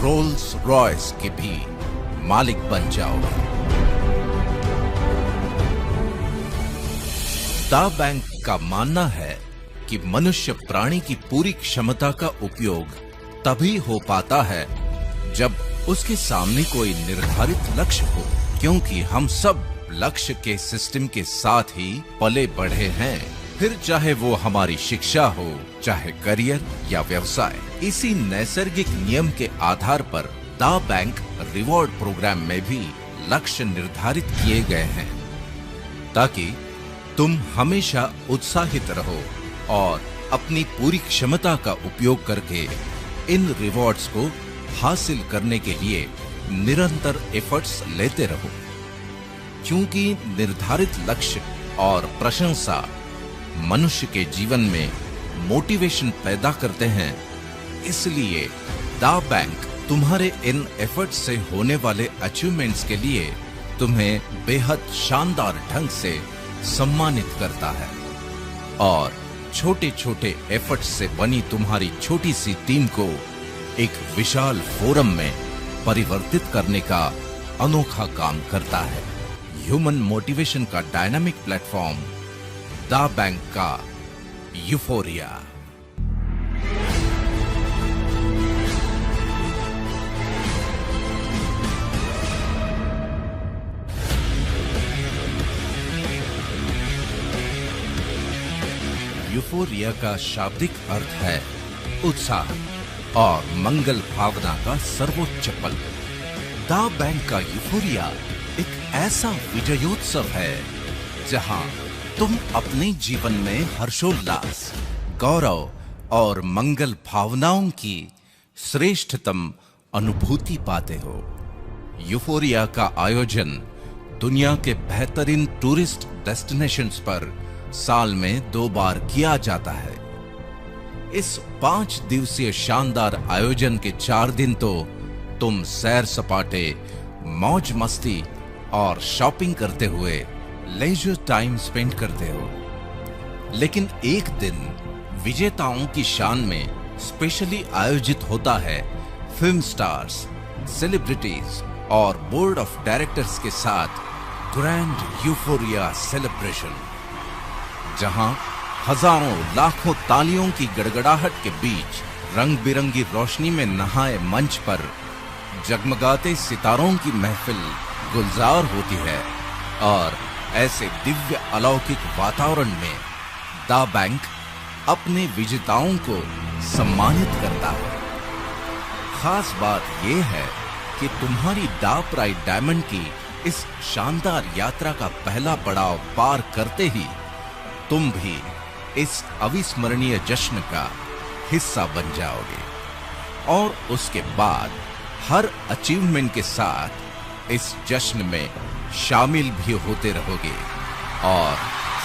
Rolls Royce के भी मालिक बन जाओगे। दा बैंक का मानना है कि मनुष्य प्राणी की पूरी क्षमता का उपयोग तभी हो पाता है जब उसके सामने कोई निर्धारित लक्ष्य हो, क्योंकि हम सब लक्ष्य के सिस्टम के साथ ही पले बढ़े हैं, फिर चाहे वो हमारी शिक्षा हो, चाहे करियर या व्यवसाय। इसी नैसर्गिक नियम के आधार पर दा बैंक रिवॉर्ड प्रोग्राम में भी लक्ष्य निर्धारित किए गए हैं ताकि तुम हमेशा उत्साहित रहो और अपनी पूरी क्षमता का उपयोग करके इन रिवॉर्ड्स को हासिल करने के लिए निरंतर एफर्ट्स लेते रहो। क्योंकि निर्धारित लक्ष्य और प्रशंसा मनुष्य के जीवन में मोटिवेशन पैदा करते हैं, इसलिए दा बैंक तुम्हारे इन एफर्ट्स से होने वाले अचीवमेंट्स के लिए तुम्हें बेहद शानदार ढंग से सम्मानित करता है और छोटे छोटे एफर्ट्स से बनी तुम्हारी छोटी सी टीम को एक विशाल फोरम में परिवर्तित करने का अनोखा काम करता है। ह्यूमन मोटिवेशन का डायनामिक प्लेटफॉर्म दा बैंक का यूफोरिया। यूफोरिया का शाब्दिक अर्थ है उत्साह और मंगल भावना का सर्वोच्च पल। दा बैंक का यूफोरिया एक ऐसा विजयोत्सव है जहां तुम अपने जीवन में हर्षोल्लास, गौरव और मंगल भावनाओं की श्रेष्ठतम अनुभूति पाते हो। यूफोरिया का आयोजन दुनिया के बेहतरीन टूरिस्ट डेस्टिनेशंस पर साल में 2 बार किया जाता है। इस 5 दिवसीय शानदार आयोजन के 4 दिन तो तुम सैर सपाटे, मौज मस्ती और शॉपिंग करते हुए लेजर टाइम स्पेंड करते हो, लेकिन एक दिन विजेताओं की शान में स्पेशली आयोजित होता है फिल्म स्टार्स, सेलिब्रिटीज और बोर्ड ऑफ डायरेक्टर्स के साथ ग्रैंड यूफोरिया सेलिब्रेशन, जहां हजारों लाखों तालियों की गड़गड़ाहट के बीच रंग बिरंगी रोशनी में नहाए मंच पर जगमगाते सितारों की महफिल गुलजार होती है और ऐसे दिव्य अलौकिक वातावरण में दा बैंक अपने विजेताओं को सम्मानित करता है। खास बात यह है कि तुम्हारी दा प्राइड डायमंड की इस शानदार यात्रा का पहला पड़ाव पार करते ही तुम भी इस अविस्मरणीय जश्न का हिस्सा बन जाओगे और उसके बाद हर अचीवमेंट के साथ इस जश्न में शामिल भी होते रहोगे और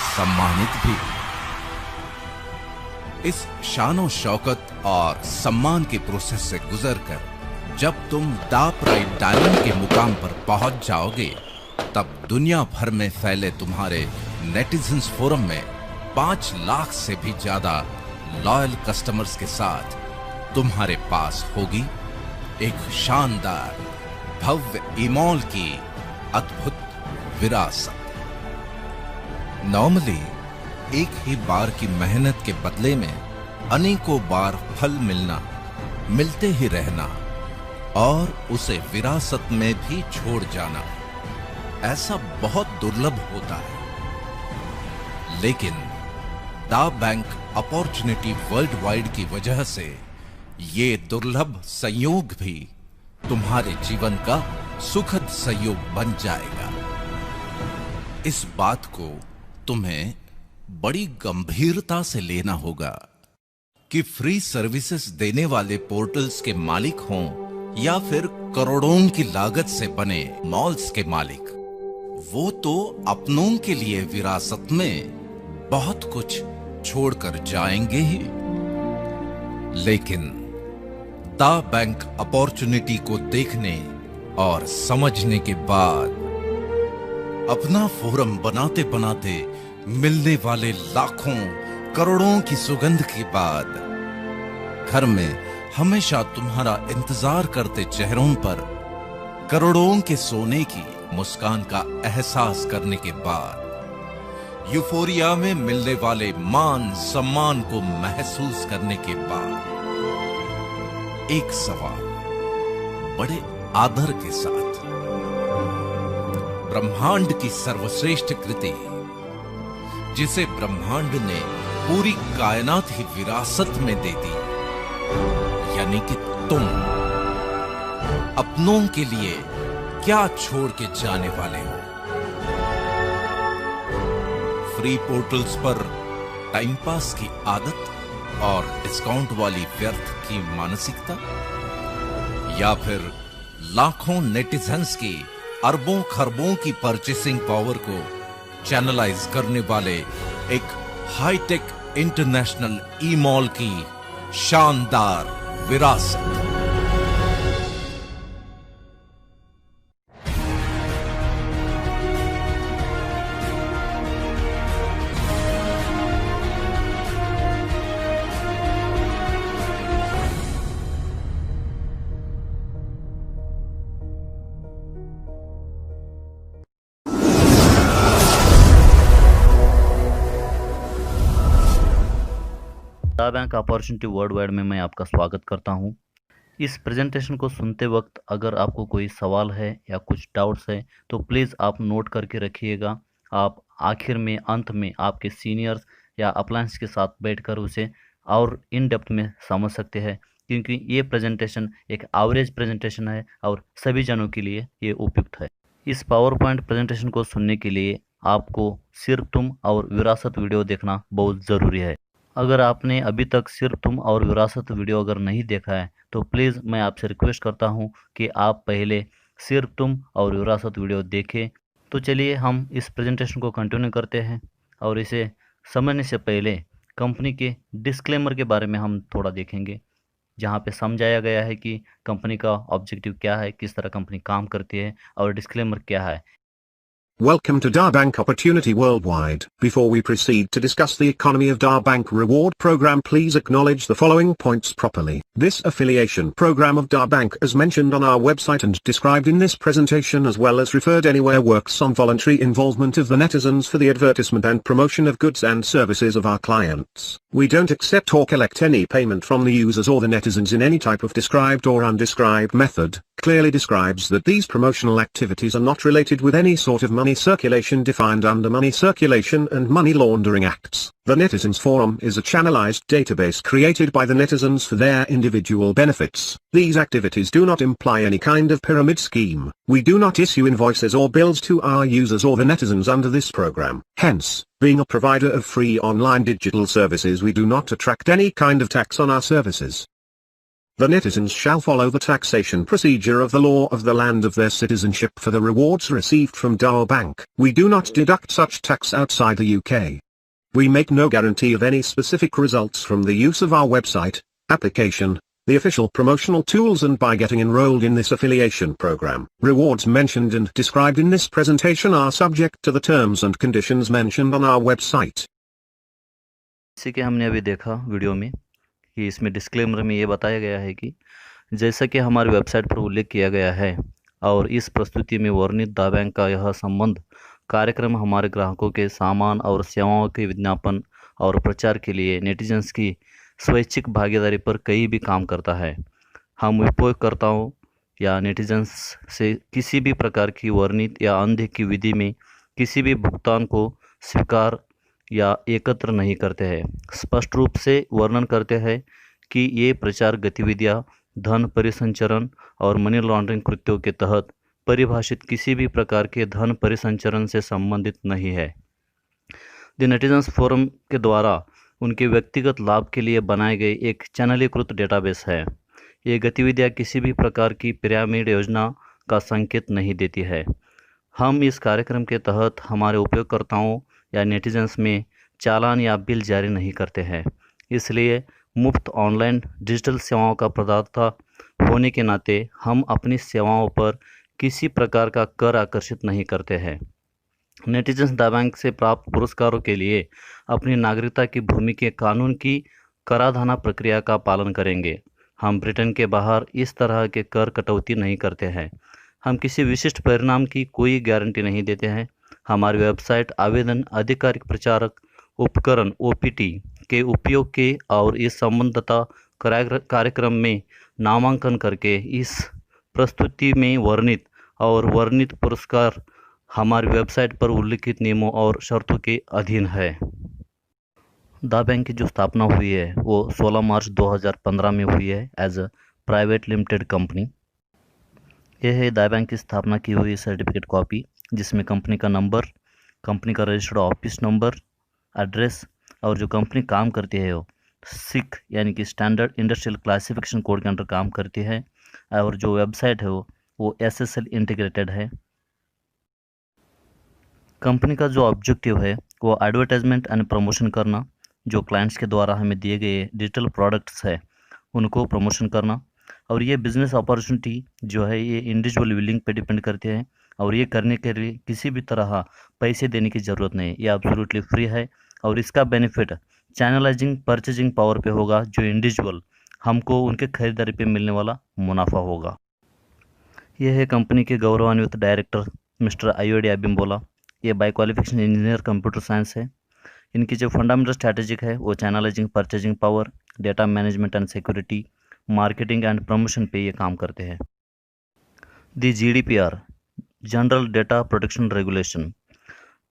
सम्मानित भी। इस शानो शौकत और सम्मान के प्रोसेस से गुजरकर जब तुम दा प्राइड डायमंड के मुकाम पर पहुंच जाओगे, तब दुनिया भर में फैले तुम्हारे नेटिजन्स फोरम में 5 लाख से भी ज्यादा लॉयल कस्टमर्स के साथ तुम्हारे पास होगी एक शानदार भव्य ईमॉल की अद्भुत विरासत। नॉर्मली एक ही बार की मेहनत के बदले में अनेकों बार फल मिलना, मिलते ही रहना और उसे विरासत में भी छोड़ जाना ऐसा बहुत दुर्लभ होता है, लेकिन दा बैंक अपॉर्चुनिटी वर्ल्ड वाइड की वजह से ये दुर्लभ संयोग भी तुम्हारे जीवन का सुखद संयोग बन जाएगा। इस बात को तुम्हें बड़ी गंभीरता से लेना होगा कि फ्री सर्विसेज देने वाले पोर्टल्स के मालिक हों या फिर करोड़ों की लागत से बने मॉल्स के मालिक, वो तो अपनों के लिए विरासत में बहुत कुछ छोड़कर जाएंगे ही, लेकिन दा बैंक अपॉर्चुनिटी को देखने और समझने के बाद, अपना फोरम बनाते बनाते मिलने वाले लाखों करोड़ों की सुगंध के बाद, घर में हमेशा तुम्हारा इंतजार करते चेहरों पर करोड़ों के सोने की मुस्कान का एहसास करने के बाद, यूफोरिया में मिलने वाले मान सम्मान को महसूस करने के बाद, एक सवाल बड़े आदर के साथ, ब्रह्मांड की सर्वश्रेष्ठ कृति जिसे ब्रह्मांड ने पूरी कायनात ही विरासत में दे दी, यानी कि तुम अपनों के लिए क्या छोड़ के जाने वाले हो? फ्री पोर्टल्स पर टाइम पास की आदत और डिस्काउंट वाली व्यर्थ की मानसिकता, या फिर लाखों नेटिजन्स की अरबों खरबों की परचेसिंग पावर को चैनलाइज करने वाले एक हाईटेक इंटरनेशनल ई मॉल की शानदार विरासत। दा बैंक अपॉर्चुनिटी वर्ल्ड वाइड में मैं आपका स्वागत करता हूं। इस प्रेजेंटेशन को सुनते वक्त अगर आपको कोई सवाल है या कुछ डाउट्स है तो प्लीज़ आप नोट करके रखिएगा। आप आखिर में अंत में आपके सीनियर्स या अपलायंस के साथ बैठकर उसे और इन डेप्थ में समझ सकते हैं, क्योंकि ये प्रेजेंटेशन एक एवरेज प्रेजेंटेशन है और सभी जनों के लिए ये उपयुक्त है। इस पावर पॉइंट प्रेजेंटेशन को सुनने के लिए आपको सिर्फ तुम और विरासत वीडियो देखना बहुत ज़रूरी है। अगर आपने अभी तक सिर्फ तुम और विरासत वीडियो अगर नहीं देखा है तो प्लीज़ मैं आपसे रिक्वेस्ट करता हूं कि आप पहले सिर्फ तुम और विरासत वीडियो देखें। तो चलिए हम इस प्रेजेंटेशन को कंटिन्यू करते हैं, और इसे समझने से पहले कंपनी के डिस्क्लेमर के बारे में हम थोड़ा देखेंगे, जहां पे समझाया गया है कि कंपनी का ऑब्जेक्टिव क्या है, किस तरह कंपनी काम करती है और डिस्क्लेमर क्या है। Welcome to Da Bank Opportunity Worldwide. Before we proceed to discuss the economy of Da Bank Reward Program, please acknowledge the following points properly. This affiliation program of Da Bank, as mentioned on our website and described in this presentation as well as referred anywhere, works on voluntary involvement of the netizens for the advertisement and promotion of goods and services of our clients. We don't accept or collect any payment from the users or the netizens in any type of described or undescribed method. Clearly describes that these promotional activities are not related with any sort of money circulation defined under Money Circulation and Money Laundering Acts. The Netizens Forum is a channelized database created by the netizens for their individual benefits. These activities do not imply any kind of pyramid scheme. We do not issue invoices or bills to our users or the netizens under this program. Hence, being a provider of free online digital services, we do not attract any kind of tax on our services. The netizens shall follow the taxation procedure of the law of the land of their citizenship for the rewards received from Da Bank. We do not deduct such tax outside the UK. We make no guarantee of any specific results from the use of our website, application, the official promotional tools, and by getting enrolled in this affiliation program. Rewards mentioned and described in this presentation are subject to the terms and conditions mentioned on our website. इसी के हमने अभी देखा video में कि इसमें disclaimer में ये बताया गया है कि जैसा कि हमारी वेबसाइट पर उल्लेख किया गया है और इस प्रस्तुति में वर्णित दा बैंक का यह संबंध कार्यक्रम हमारे ग्राहकों के सामान और सेवाओं के विज्ञापन और प्रचार के लिए नेटिजन्स की स्वैच्छिक भागीदारी पर कहीं भी काम करता है। हम उपयोगकर्ताओं या नेटिजन्स से किसी भी प्रकार की वर्णित या अनदेखी विधि में किसी भी भुगतान को स्वीकार या एकत्र नहीं करते हैं। स्पष्ट रूप से वर्णन करते हैं कि ये प्रचार गतिविधियां धन परिसंचरण और मनी लॉन्ड्रिंग कृत्यों के तहत परिभाषित किसी भी प्रकार के धन परिसंचरण से संबंधित नहीं है। द नेटिजन्स फोरम के द्वारा उनके व्यक्तिगत लाभ के लिए बनाए गए एक चैनलीकृत डेटाबेस है। ये गतिविधियां किसी भी प्रकार की पिरामिड योजना का संकेत नहीं देती है। हम इस कार्यक्रम के तहत हमारे उपयोगकर्ताओं या नेटिजन्स में चालान या बिल जारी नहीं करते हैं। इसलिए मुफ्त ऑनलाइन डिजिटल सेवाओं का प्रदाता होने के नाते हम अपनी सेवाओं पर किसी प्रकार का कर आकर्षित नहीं करते हैं। नेटिजन्स द बैंक से प्राप्त पुरस्कारों के लिए अपनी नागरिकता की भूमि के कानून की कराधान प्रक्रिया का पालन करेंगे। हम ब्रिटेन के बाहर इस तरह के कर कटौती नहीं करते हैं। हम किसी विशिष्ट परिणाम की कोई गारंटी नहीं देते हैं। हमारी वेबसाइट आवेदन आधिकारिक प्रचारक उपकरण OPT के उपयोग के और इस संबंधता कार्यक्रम में नामांकन करके इस प्रस्तुति में वर्णित पुरस्कार हमारी वेबसाइट पर उल्लिखित नियमों और शर्तों के अधीन है। द बैंक की जो स्थापना हुई है वो 16 मार्च 2015 में हुई है as a private limited company. यह है द बैंक की स्थापना की हुई सर्टिफिकेट कॉपी, जिसमें कंपनी का नंबर, कंपनी का रजिस्टर्ड ऑफिस नंबर, एड्रेस और जो कंपनी काम करती है वो SIC यानी कि स्टैंडर्ड इंडस्ट्रियल क्लासिफिकेशन कोड के अंडर काम करती है। और जो वेबसाइट है वो SSL इंटीग्रेटेड है। कंपनी का जो ऑब्जेक्टिव है वो एडवर्टाइजमेंट एंड प्रमोशन करना, जो क्लाइंट्स के द्वारा हमें दिए गए डिजिटल प्रोडक्ट्स है उनको प्रमोशन करना। और ये बिजनेस अपॉर्चुनिटी जो है ये इंडिविजुअल विलिंग पे डिपेंड करते हैं और ये करने के लिए किसी भी तरह पैसे देने की ज़रूरत नहीं, ये एब्सोल्युटली फ्री है। और इसका बेनिफिट चैनलाइजिंग परचेजिंग पावर पे होगा, जो इंडिविजुअल हमको उनके खरीदारी पे मिलने वाला मुनाफा होगा। यह है कंपनी के गौरवान्वित डायरेक्टर मिस्टर आयोडी अबिम्बोला। ये by qualification engineer computer science है। इनकी जो फंडामेंटल स्ट्रैटेजिक है वो channelizing purchasing power, data management and security, marketing and promotion पे ये काम करते हैं। The GDPR general data protection regulation,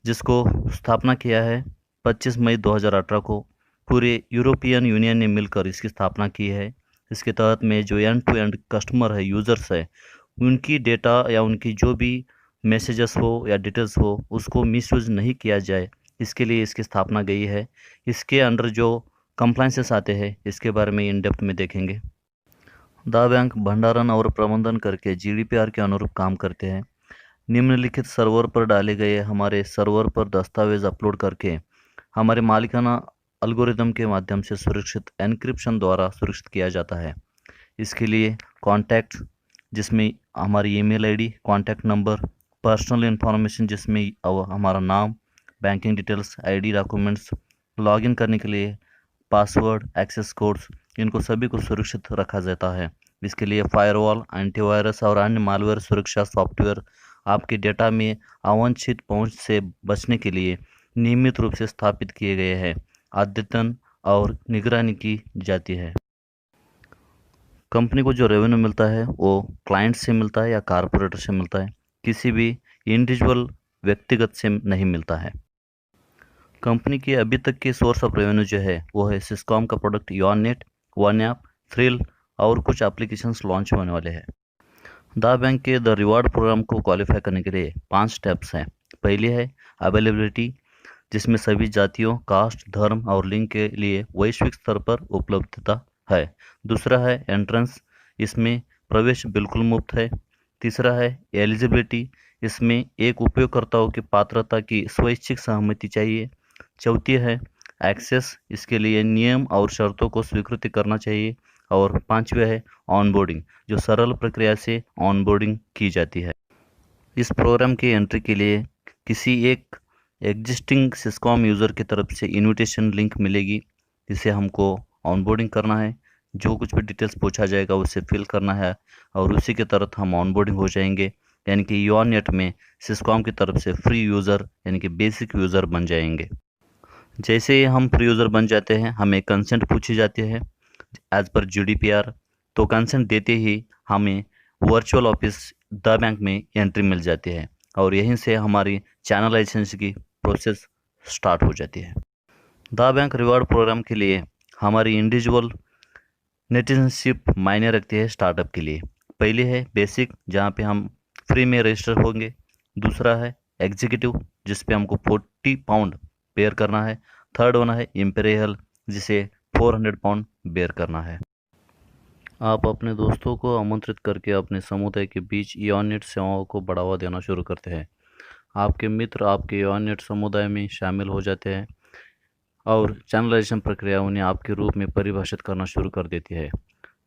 जिसको स्थापना किया है 25 मई 2018 को, पूरे यूरोपियन यूनियन ने मिलकर इसकी स्थापना की है। इसके तहत में जो एंड टू एंड कस्टमर है, यूज़र्स है, उनकी डेटा या उनकी जो भी मैसेजेस हो या डिटेल्स हो उसको मिसयूज़ नहीं किया जाए, इसके लिए इसकी स्थापना गई है। इसके अंडर जो कंप्लाइंसेस आते हैं इसके बारे में इन डेप्थ में देखेंगे। द बैंक भंडारण और प्रबंधन करके GDPR के अनुरूप काम करते हैं। निम्नलिखित सर्वर पर डाले गए हमारे सर्वर पर दस्तावेज अपलोड करके हमारे मालिकाना एल्गोरिदम के माध्यम से सुरक्षित एन्क्रिप्शन द्वारा सुरक्षित किया जाता है। इसके लिए कॉन्टैक्ट, जिसमें हमारी email ID, contact number, personal information जिसमें हमारा नाम, banking details, ID documents, login करने के लिए पासवर्ड, एक्सेस कोड्स, इनको सभी को सुरक्षित रखा जाता है। इसके लिए फायरवॉल, एंटीवायरस और अन्य मालवेयर सुरक्षा सॉफ्टवेयर आपके डेटा में अवांछित पहुंच से बचने के लिए नियमित रूप से स्थापित किए गए हैं, अद्यतन और निगरानी की जाती है। कंपनी को जो रेवेन्यू मिलता है वो क्लाइंट से मिलता है या कारपोरेटर से मिलता है, किसी भी इंडिविजुअल व्यक्तिगत से नहीं मिलता है। कंपनी की अभी तक की सोर्स ऑफ रेवेन्यू जो है वो है सिस्कॉम का प्रोडक्ट YONNET, OneApp, थ्रिल और कुछ एप्लीकेशंस लॉन्च होने वाले हैं। द बैंक के द रिवार्ड प्रोग्राम को क्वालिफाई करने के लिए 5 स्टेप्स हैं। पहली है अवेलेबिलिटी, जिसमें सभी जातियों, कास्ट, धर्म और लिंग के लिए वैश्विक स्तर पर उपलब्धता है। दूसरा है एंट्रेंस, इसमें प्रवेश बिल्कुल मुफ्त है। तीसरा है एलिजिबिलिटी, इसमें एक उपयोगकर्ताओं की पात्रता की स्वैच्छिक सहमति चाहिए। चौथी है एक्सेस, इसके लिए नियम और शर्तों को स्वीकृति करना चाहिए। और पांचवी है ऑनबोर्डिंग, जो सरल प्रक्रिया से ऑनबोर्डिंग की जाती है। इस प्रोग्राम की एंट्री के लिए किसी एक एग्जिस्टिंग सिस्कॉम यूज़र की तरफ से इनविटेशन लिंक मिलेगी, जिसे हमको ऑनबोर्डिंग करना है। जो कुछ भी डिटेल्स पूछा जाएगा उसे फिल करना है और उसी के तहत हम ऑनबोर्डिंग हो जाएंगे, यानी कि YONNET में सिस्कॉम की तरफ से फ्री यूज़र यानी कि बेसिक यूज़र बन जाएंगे। जैसे ही हम फ्री यूज़र बन जाते हैं हमें कंसेंट पूछी जाती है एज पर GDPR। तो कंसेंट देते ही हमें वर्चुअल ऑफिस द बैंक में एंट्री मिल जाती है और यहीं से हमारी चैनल लाइसेंस की प्रोसेस स्टार्ट हो जाती है। द बैंक रिवॉर्ड प्रोग्राम के लिए हमारी इंडिविजुअल नेटिजनशिप मायने रखती है स्टार्टअप के लिए। पहली है बेसिक, जहाँ पे हम फ्री में रजिस्टर होंगे। दूसरा है एग्जीक्यूटिव, जिस पे हमको 40 पाउंड बेयर करना है। थर्ड वन है इम्पेरियल, जिसे 400 पाउंड बेयर करना है। आप अपने दोस्तों को आमंत्रित करके अपने समुदाय के बीच ईओनेट सेवाओं को बढ़ावा देना शुरू करते हैं। आपके मित्र आपके ईओनेट समुदाय में शामिल हो जाते हैं और चैनलाइजेशन प्रक्रिया उन्हें आपके रूप में परिभाषित करना शुरू कर देती है।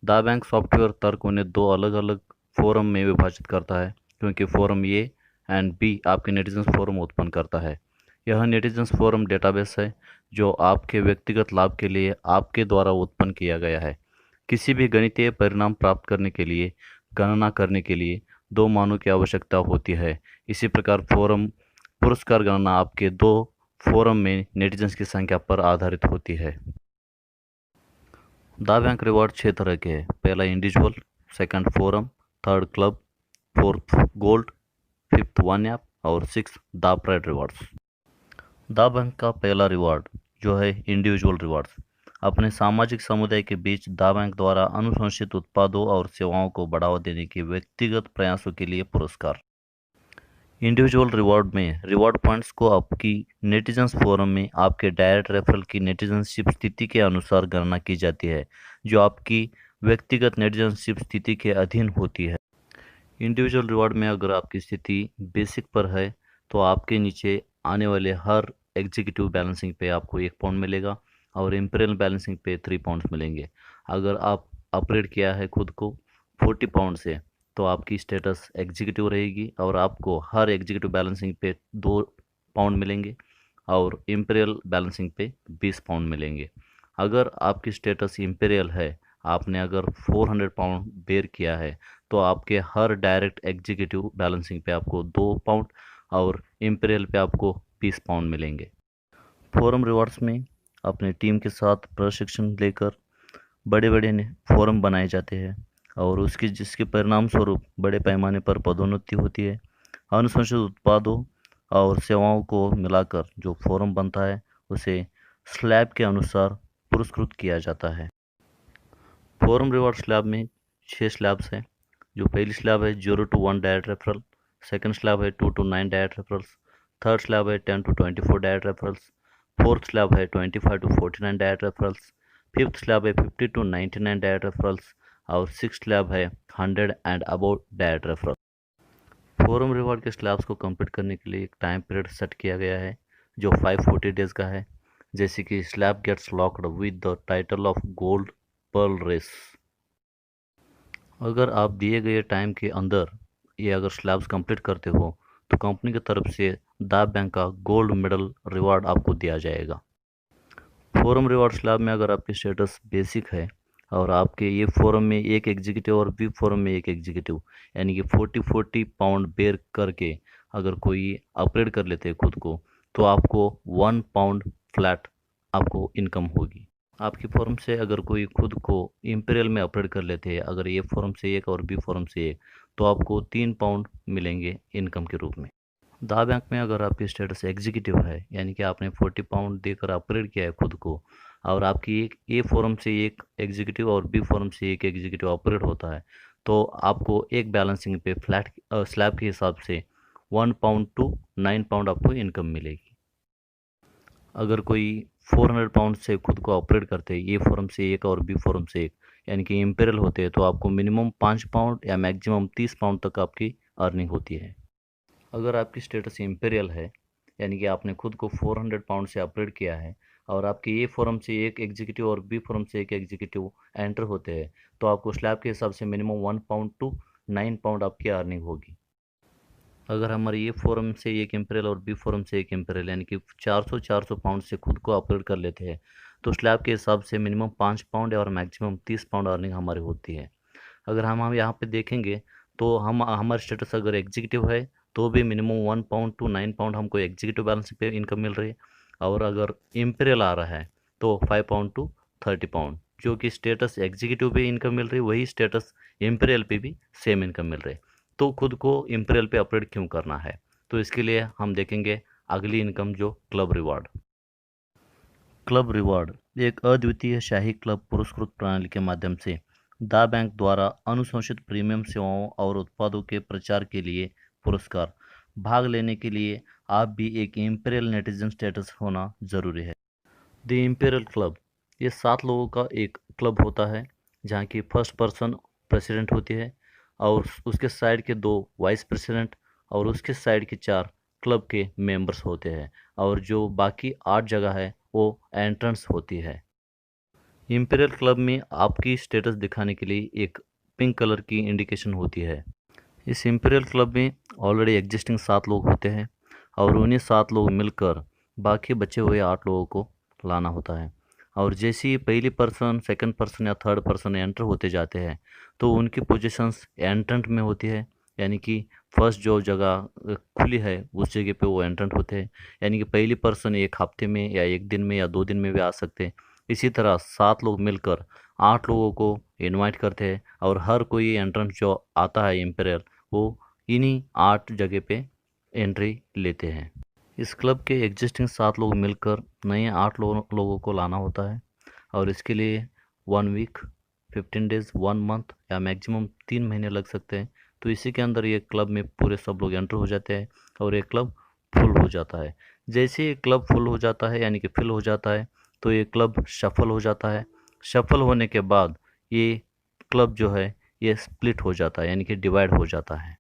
द बैंक सॉफ्टवेयर तर्क उन्हें दो अलग अलग फोरम में विभाजित करता है, क्योंकि फोरम ए एंड बी आपके नेटिजन्स फोरम उत्पन्न करता है। यह नेटिजन्स फोरम डेटाबेस है जो आपके व्यक्तिगत लाभ के लिए आपके द्वारा उत्पन्न किया गया है। किसी भी गणितीय परिणाम प्राप्त करने के लिए गणना करने के लिए दो मानों की आवश्यकता होती है। इसी प्रकार फोरम पुरस्कार गणना आपके दो फोरम में नेटिजन्स की संख्या पर आधारित होती है। द बैंक रिवॉर्ड 6 तरह के हैं। पहला individual, second forum, third club, fourth gold, fifth one app और six the pride rewards. The bank का पहला रिवॉर्ड जो है इंडिविजुअल रिवॉर्ड्स, अपने सामाजिक समुदाय के बीच द बैंक द्वारा अनुशंसित उत्पादों और सेवाओं को बढ़ावा देने के व्यक्तिगत प्रयासों के लिए पुरस्कार। इंडिविजुअल रिवॉर्ड में रिवॉर्ड पॉइंट्स को आपकी नेटिजन्स फोरम में आपके डायरेक्ट रेफरल की नेटिजनशिप स्थिति के अनुसार गणना की जाती है, जो आपकी व्यक्तिगत नेटिजनशिप स्थिति के अधीन होती है। इंडिविजुअल रिवॉर्ड में अगर आपकी स्थिति बेसिक पर है तो आपके नीचे आने वाले हर एग्जीक्यूटिव बैलेंसिंग पे आपको 1 पाउंड मिलेगा और इम्पेरियल बैलेंसिंग पे 3 पाउंड्स मिलेंगे। अगर आप अपग्रेड किया है खुद को 40 पाउंड से तो आपकी स्टेटस एग्जीक्यूटिव रहेगी और आपको हर एग्जीक्यूटिव बैलेंसिंग पे 2 पाउंड मिलेंगे और इम्पेरियल बैलेंसिंग पे 20 पाउंड मिलेंगे। अगर आपकी स्टेटस इम्पेरियल है, आपने अगर 400 पाउंड बेयर किया है, तो आपके हर डायरेक्ट एग्जीक्यूटिव बैलेंसिंग पे आपको 2 पाउंड और इम्पेरियल पे आपको 20 पाउंड मिलेंगे। फोरम रिवॉर्ड्स में अपने टीम के साथ प्रशिक्षण लेकर बड़े बड़े फोरम बनाए जाते हैं और जिसके परिणाम स्वरूप बड़े पैमाने पर पदोन्नति होती है। अनुशंसित उत्पादों और सेवाओं को मिलाकर जो फोरम बनता है उसे स्लैब के अनुसार पुरस्कृत किया जाता है। फोरम रिवॉर्ड स्लैब में 6 स्लैब्स हैं। जो पहली स्लैब है 0 to 1 direct referral, second slab है 2 to 9 direct referrals, third slab है 10 to 24 direct referrals, fourth slab है 25 to 49 direct referrals, fifth slab है 50 to 99 डायरेक्ट रेफरल्स और सिक्स स्लैब है 100 and about direct referral. Forum reward के slabs को complete करने के लिए एक टाइम पीरियड सेट किया गया है जो 540 डेज का है। जैसे कि slab gets locked with the title of gold pearl race. अगर आप दिए गए टाइम के अंदर ये अगर स्लैब्स कंप्लीट करते हो तो कंपनी की तरफ से द बैंक का गोल्ड मेडल रिवॉर्ड आपको दिया जाएगा। फोरम रिवॉर्ड स्लैब में अगर आपकी स्टेटस बेसिक है और आपके ये फोरम में एक एग्जीक्यूटिव और बी फोरम में एक एग्जीक्यूटिव, यानी कि 40 पाउंड बेयर करके अगर कोई अपग्रेड कर लेते हैं खुद को, तो आपको 1 पाउंड फ्लैट आपको इनकम होगी। आपकी फोरम से अगर कोई खुद को इम्पेरियल में अपग्रेड कर लेते हैं, अगर ए फोरम से एक और बी फोरम से एक, तो आपको 3 पाउंड मिलेंगे इनकम के रूप में। द बैंक में अगर आपकी स्टेटस एग्जीक्यूटिव है, यानी कि आपने 40 पाउंड देकर अपग्रेड किया है खुद को, और आपकी एक ए फोरम से एक एग्जीक्यूटिव और बी फोरम से एक एग्जीक्यूटिव अपग्रेड होता है, तो आपको एक बैलेंसिंग पे फ्लैट स्लैब के हिसाब से 1 पाउंड टू 9 पाउंड आपको इनकम मिलेगी। अगर कोई 400 पाउंड से खुद को अपग्रेड करते हैं, ए फोरम से एक और बी फोरम से एक, यानी कि इम्पेरियल होते हैं, तो आपको मिनिमम 5 पाउंड या मैक्सिमम 30 पाउंड तक आपकी अर्निंग होती है। अगर आपकी स्टेटस इम्पेरियल है, यानी कि आपने खुद को 400 पाउंड से अपग्रेड किया है और आपके ए फोरम से एक एग्जीक्यूटिव और बी फोरम से एक एग्जीक्यूटिव एंटर होते हैं, तो आपको स्लैब के हिसाब से मिनिमम 1 पाउंड टू 9 पाउंड आपकी अर्निंग होगी। अगर हमारे ए फोरम से एक इम्पेरियल और बी फोरम से एक इम्पेरियल, यानी कि 400 पाउंड से खुद को अपग्रेड कर लेते हैं, तो स्लैब के हिसाब से मिनिमम 5 पाउंड और मैक्सिमम 30 पाउंड अर्निंग हमारी होती है। अगर हम यहाँ पे देखेंगे तो हमारा स्टेटस अगर एग्जीक्यूटिव है तो भी मिनिमम 1 पाउंड टू 9 पाउंड हमको एग्जीक्यूटिव बैलेंस पे इनकम मिल रही है, और अगर इम्पेरियल आ रहा है तो 5 पाउंड टू 30 पाउंड, जो कि स्टेटस एग्जीक्यूटिव पे इनकम मिल रही है, वही स्टेटस इम्पीरियल पे भी सेम इनकम मिल रही है, तो खुद को इम्पीरियल पे अपग्रेड क्यों करना है? तो इसके लिए हम देखेंगे अगली इनकम, जो क्लब रिवार्ड। क्लब रिवार्ड एक अद्वितीय शाही क्लब पुरस्कृत प्रणाली के माध्यम से दा बैंक द्वारा अनुशंसित प्रीमियम सेवाओं और उत्पादों के प्रचार के लिए पुरस्कार। भाग लेने के लिए आप भी एक इम्पीरियल नेटिजन स्टेटस होना जरूरी है। द इम्पीरियल क्लब ये 7 लोगों का एक क्लब होता है, जहाँ की फर्स्ट पर्सन प्रेसिडेंट होती है और उसके साइड के 2 वाइस प्रेसिडेंट और उसके साइड के 4 क्लब के मेंबर्स होते हैं, और जो बाकी 8 जगह है वो एंट्रेंस होती है। इम्पीरियल क्लब में आपकी स्टेटस दिखाने के लिए एक पिंक कलर की इंडिकेशन होती है। इस इम्पीरियल क्लब में ऑलरेडी एग्जिस्टिंग 7 लोग होते हैं और उन्हीं 7 लोग मिलकर बाकी बचे हुए 8 लोगों को लाना होता है। और जैसे ही पहली पर्सन, सेकंड पर्सन या थर्ड पर्सन एंटर होते जाते हैं तो उनकी पोजीशंस एंट्रेंट में होती है, यानी कि फर्स्ट जो जगह खुली है उस जगह पे वो एंट्रेंट होते हैं। यानी कि पहली पर्सन 1 हफ्ते में या 1 दिन में या 2 दिन में भी आ सकते हैं। इसी तरह 7 लोग मिलकर 8 लोगों को इनवाइट करते हैं और हर कोई एंट्रेंस जो आता है इम्पीरियल, वो इन्हीं 8 जगह पे एंट्री लेते हैं। इस क्लब के एग्जिस्टिंग 7 लोग मिलकर नए 8 लोगों को लाना होता है, और इसके लिए 1 वीक, 15 डेज, 1 मंथ या मैक्सिमम 3 महीने लग सकते हैं। तो इसी के अंदर ये क्लब में पूरे सब लोग एंटर हो जाते हैं और ये क्लब फुल हो जाता है। जैसे ये क्लब फुल हो जाता है, यानी कि फिल हो जाता है, तो ये क्लब शफल हो जाता है। शफल होने के बाद ये क्लब जो है ये स्प्लिट हो जाता है, यानी कि डिवाइड हो जाता है।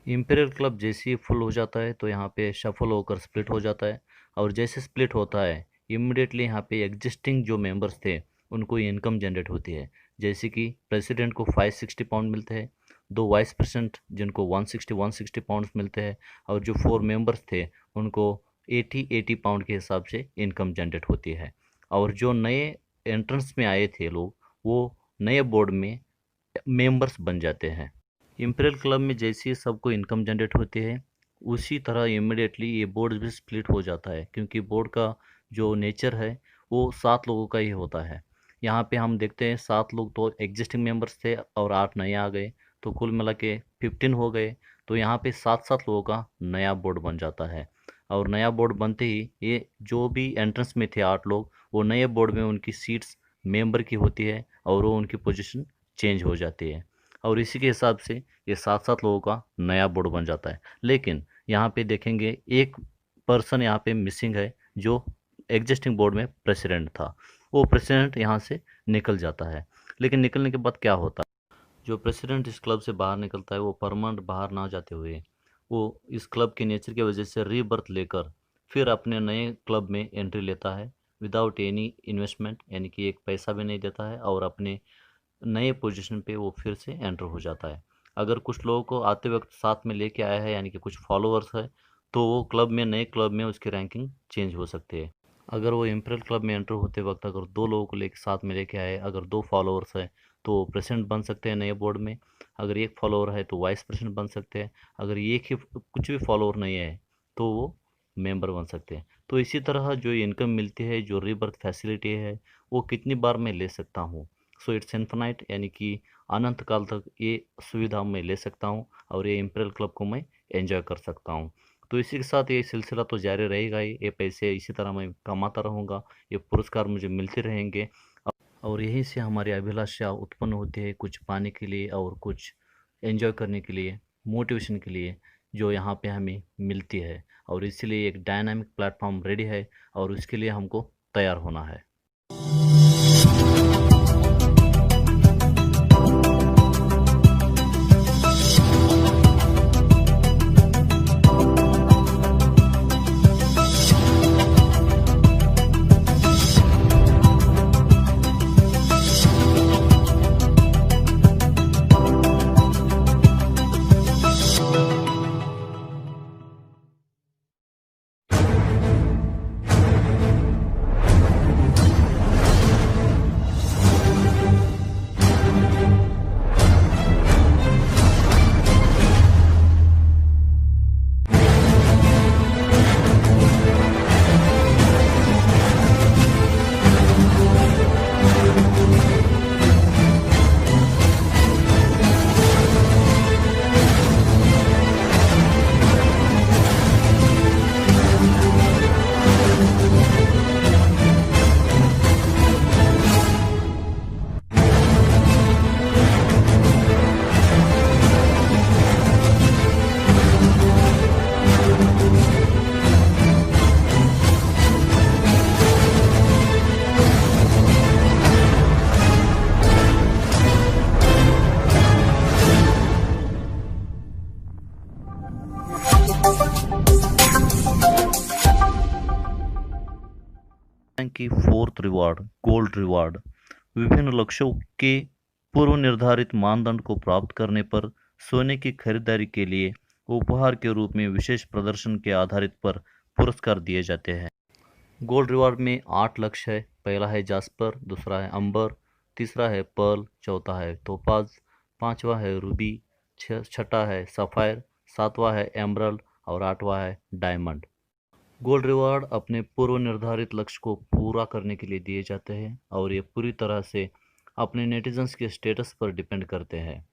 इम्पीरियल क्लब जैसे ही फुल हो जाता है तो यहाँ पे शफल होकर स्प्लिट हो जाता है, और जैसे स्प्लिट होता है इमिडिएटली यहाँ पे एग्जिस्टिंग जो मेंबर्स थे उनको इनकम जनरेट होती है। जैसे कि प्रेसिडेंट को 560 पाउंड मिलते हैं, 2 वाइस प्रेसिडेंट जिनको 160 पाउंड मिलते हैं, और जो 4 मेंबर्स थे उनको 80 पाउंड के हिसाब से इनकम जनरेट होती है। और जो नए एंट्रेंस में आए थे लोग, वो नए बोर्ड में मेंबर्स बन जाते हैं। इम्पीरियल क्लब में जैसे ही सबको इनकम जनरेट होती है उसी तरह इमिडिएटली ये बोर्ड भी स्प्लिट हो जाता है, क्योंकि बोर्ड का जो नेचर है वो 7 लोगों का ही होता है। यहाँ पे हम देखते हैं 7 लोग तो एग्जिस्टिंग मेंबर्स थे और 8 नए आ गए, तो कुल मिला के 15 हो गए। तो यहाँ पे 7 लोगों का नया बोर्ड बन जाता है, और नया बोर्ड बनते ही ये जो भी एंट्रेंस में थे 8 लोग, वो नए बोर्ड में उनकी सीट्स मेंबर की होती है और वो उनकी पोजीशन चेंज हो जाती है, और इसी के हिसाब से ये 7 लोगों का नया बोर्ड बन जाता है। लेकिन यहाँ पे देखेंगे एक पर्सन यहाँ पे मिसिंग है, जो एग्जिस्टिंग बोर्ड में प्रेसिडेंट था। वो प्रेसिडेंट यहाँ से निकल जाता है। लेकिन निकलने के बाद क्या होता है, जो प्रेसिडेंट इस क्लब से बाहर निकलता है वो परमानेंट बाहर ना जाते हुए वो इस क्लब के नेचर की वजह से रीबर्थ लेकर फिर अपने नए क्लब में एंट्री लेता है विदाउट एनी इन्वेस्टमेंट, यानी कि एक पैसा भी नहीं देता है, और अपने नए पोजीशन पे वो फिर से एंटर हो जाता है। अगर कुछ लोगों को आते वक्त साथ में लेके आया है, यानी कि कुछ फॉलोअर्स है, तो वो क्लब में, नए क्लब में उसकी रैंकिंग चेंज हो सकती है। अगर वो इम्पीरियल क्लब में एंटर होते वक्त अगर 2 लोगों को लेके साथ में लेके आए, अगर 2 फॉलोअर्स है तो वो प्रेसिडेंट बन सकते हैं नए बोर्ड में। अगर 1 फॉलोअर है तो वाइस प्रेसिडेंट बन सकते हैं। अगर एक ही कुछ भी फॉलोअर नहीं है तो वो मेंबर बन सकते हैं। तो इसी तरह जो इनकम मिलती है, जो रीबर्थ फैसिलिटी है, वो कितनी बार मैं ले सकता हूँ। सो इट्स इन्फिनाइट, यानी कि अनंत काल तक ये सुविधा मैं ले सकता हूँ और ये इम्पीरियल क्लब को मैं एंजॉय कर सकता हूँ। तो इसी के साथ ये सिलसिला तो जारी रहेगा ही, ये पैसे इसी तरह मैं कमाता रहूँगा, ये पुरस्कार मुझे मिलते रहेंगे, और यहीं से हमारी अभिलाषा उत्पन्न होती है कुछ पाने के लिए और कुछ एंजॉय करने के लिए, मोटिवेशन के लिए, जो यहाँ पे हमें मिलती है। और इसीलिए एक डायनामिक प्लेटफॉर्म रेडी है और उसके लिए हमको तैयार होना है। बैंक की फोर्थ रिवार्ड गोल्ड रिवार्ड विभिन्न लक्ष्यों के पूर्व निर्धारित मानदंड को प्राप्त करने पर सोने की खरीदारी के लिए उपहार के रूप में विशेष प्रदर्शन के आधारित पर पुरस्कार दिए जाते हैं। गोल्ड रिवार्ड में 8 लक्ष्य है। पहला है जास्पर, दूसरा है अंबर, तीसरा है पर्ल, चौथा है टोपाज, पांचवा है रूबी, छठा है सफायर, सातवां है एमरल्ड और आठवां है डायमंड। गोल्ड रिवार्ड अपने पूर्व निर्धारित लक्ष्य को पूरा करने के लिए दिए जाते हैं और ये पूरी तरह से अपने नेटिजन्स के स्टेटस पर डिपेंड करते हैं।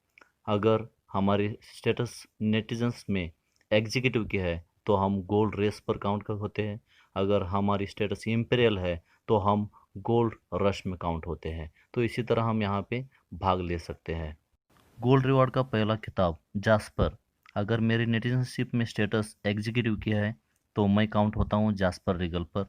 अगर हमारी स्टेटस नेटिजन्स में एग्जीक्यूटिव की है तो हम गोल्ड रेस पर काउंट होते हैं। अगर हमारी स्टेटस इम्पीरियल है तो हम गोल्ड रश में काउंट होते हैं। तो इसी तरह हम यहाँ पे भाग ले सकते हैं। गोल्ड रिवार्ड का पहला खिताब जास्पर। अगर मेरी नेटिजनशिप में स्टेटस एग्जीक्यूटिव की है तो मैं काउंट होता हूँ जास्पर रिगल पर।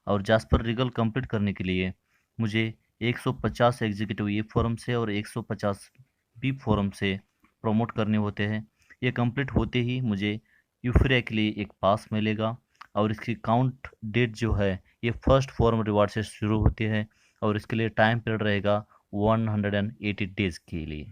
और जास्पर रिगल कंप्लीट करने के लिए मुझे 150 एग्जीक्यूटिव ए फोरम से और 150 बी फोरम से प्रमोट करने होते हैं। ये कंप्लीट होते ही मुझे यूफोरिया के लिए एक पास मिलेगा और इसकी काउंट डेट जो है ये फर्स्ट फोरम रिवार्ड से शुरू होती है और इसके लिए टाइम पीरियड रहेगा 180 डेज के लिए।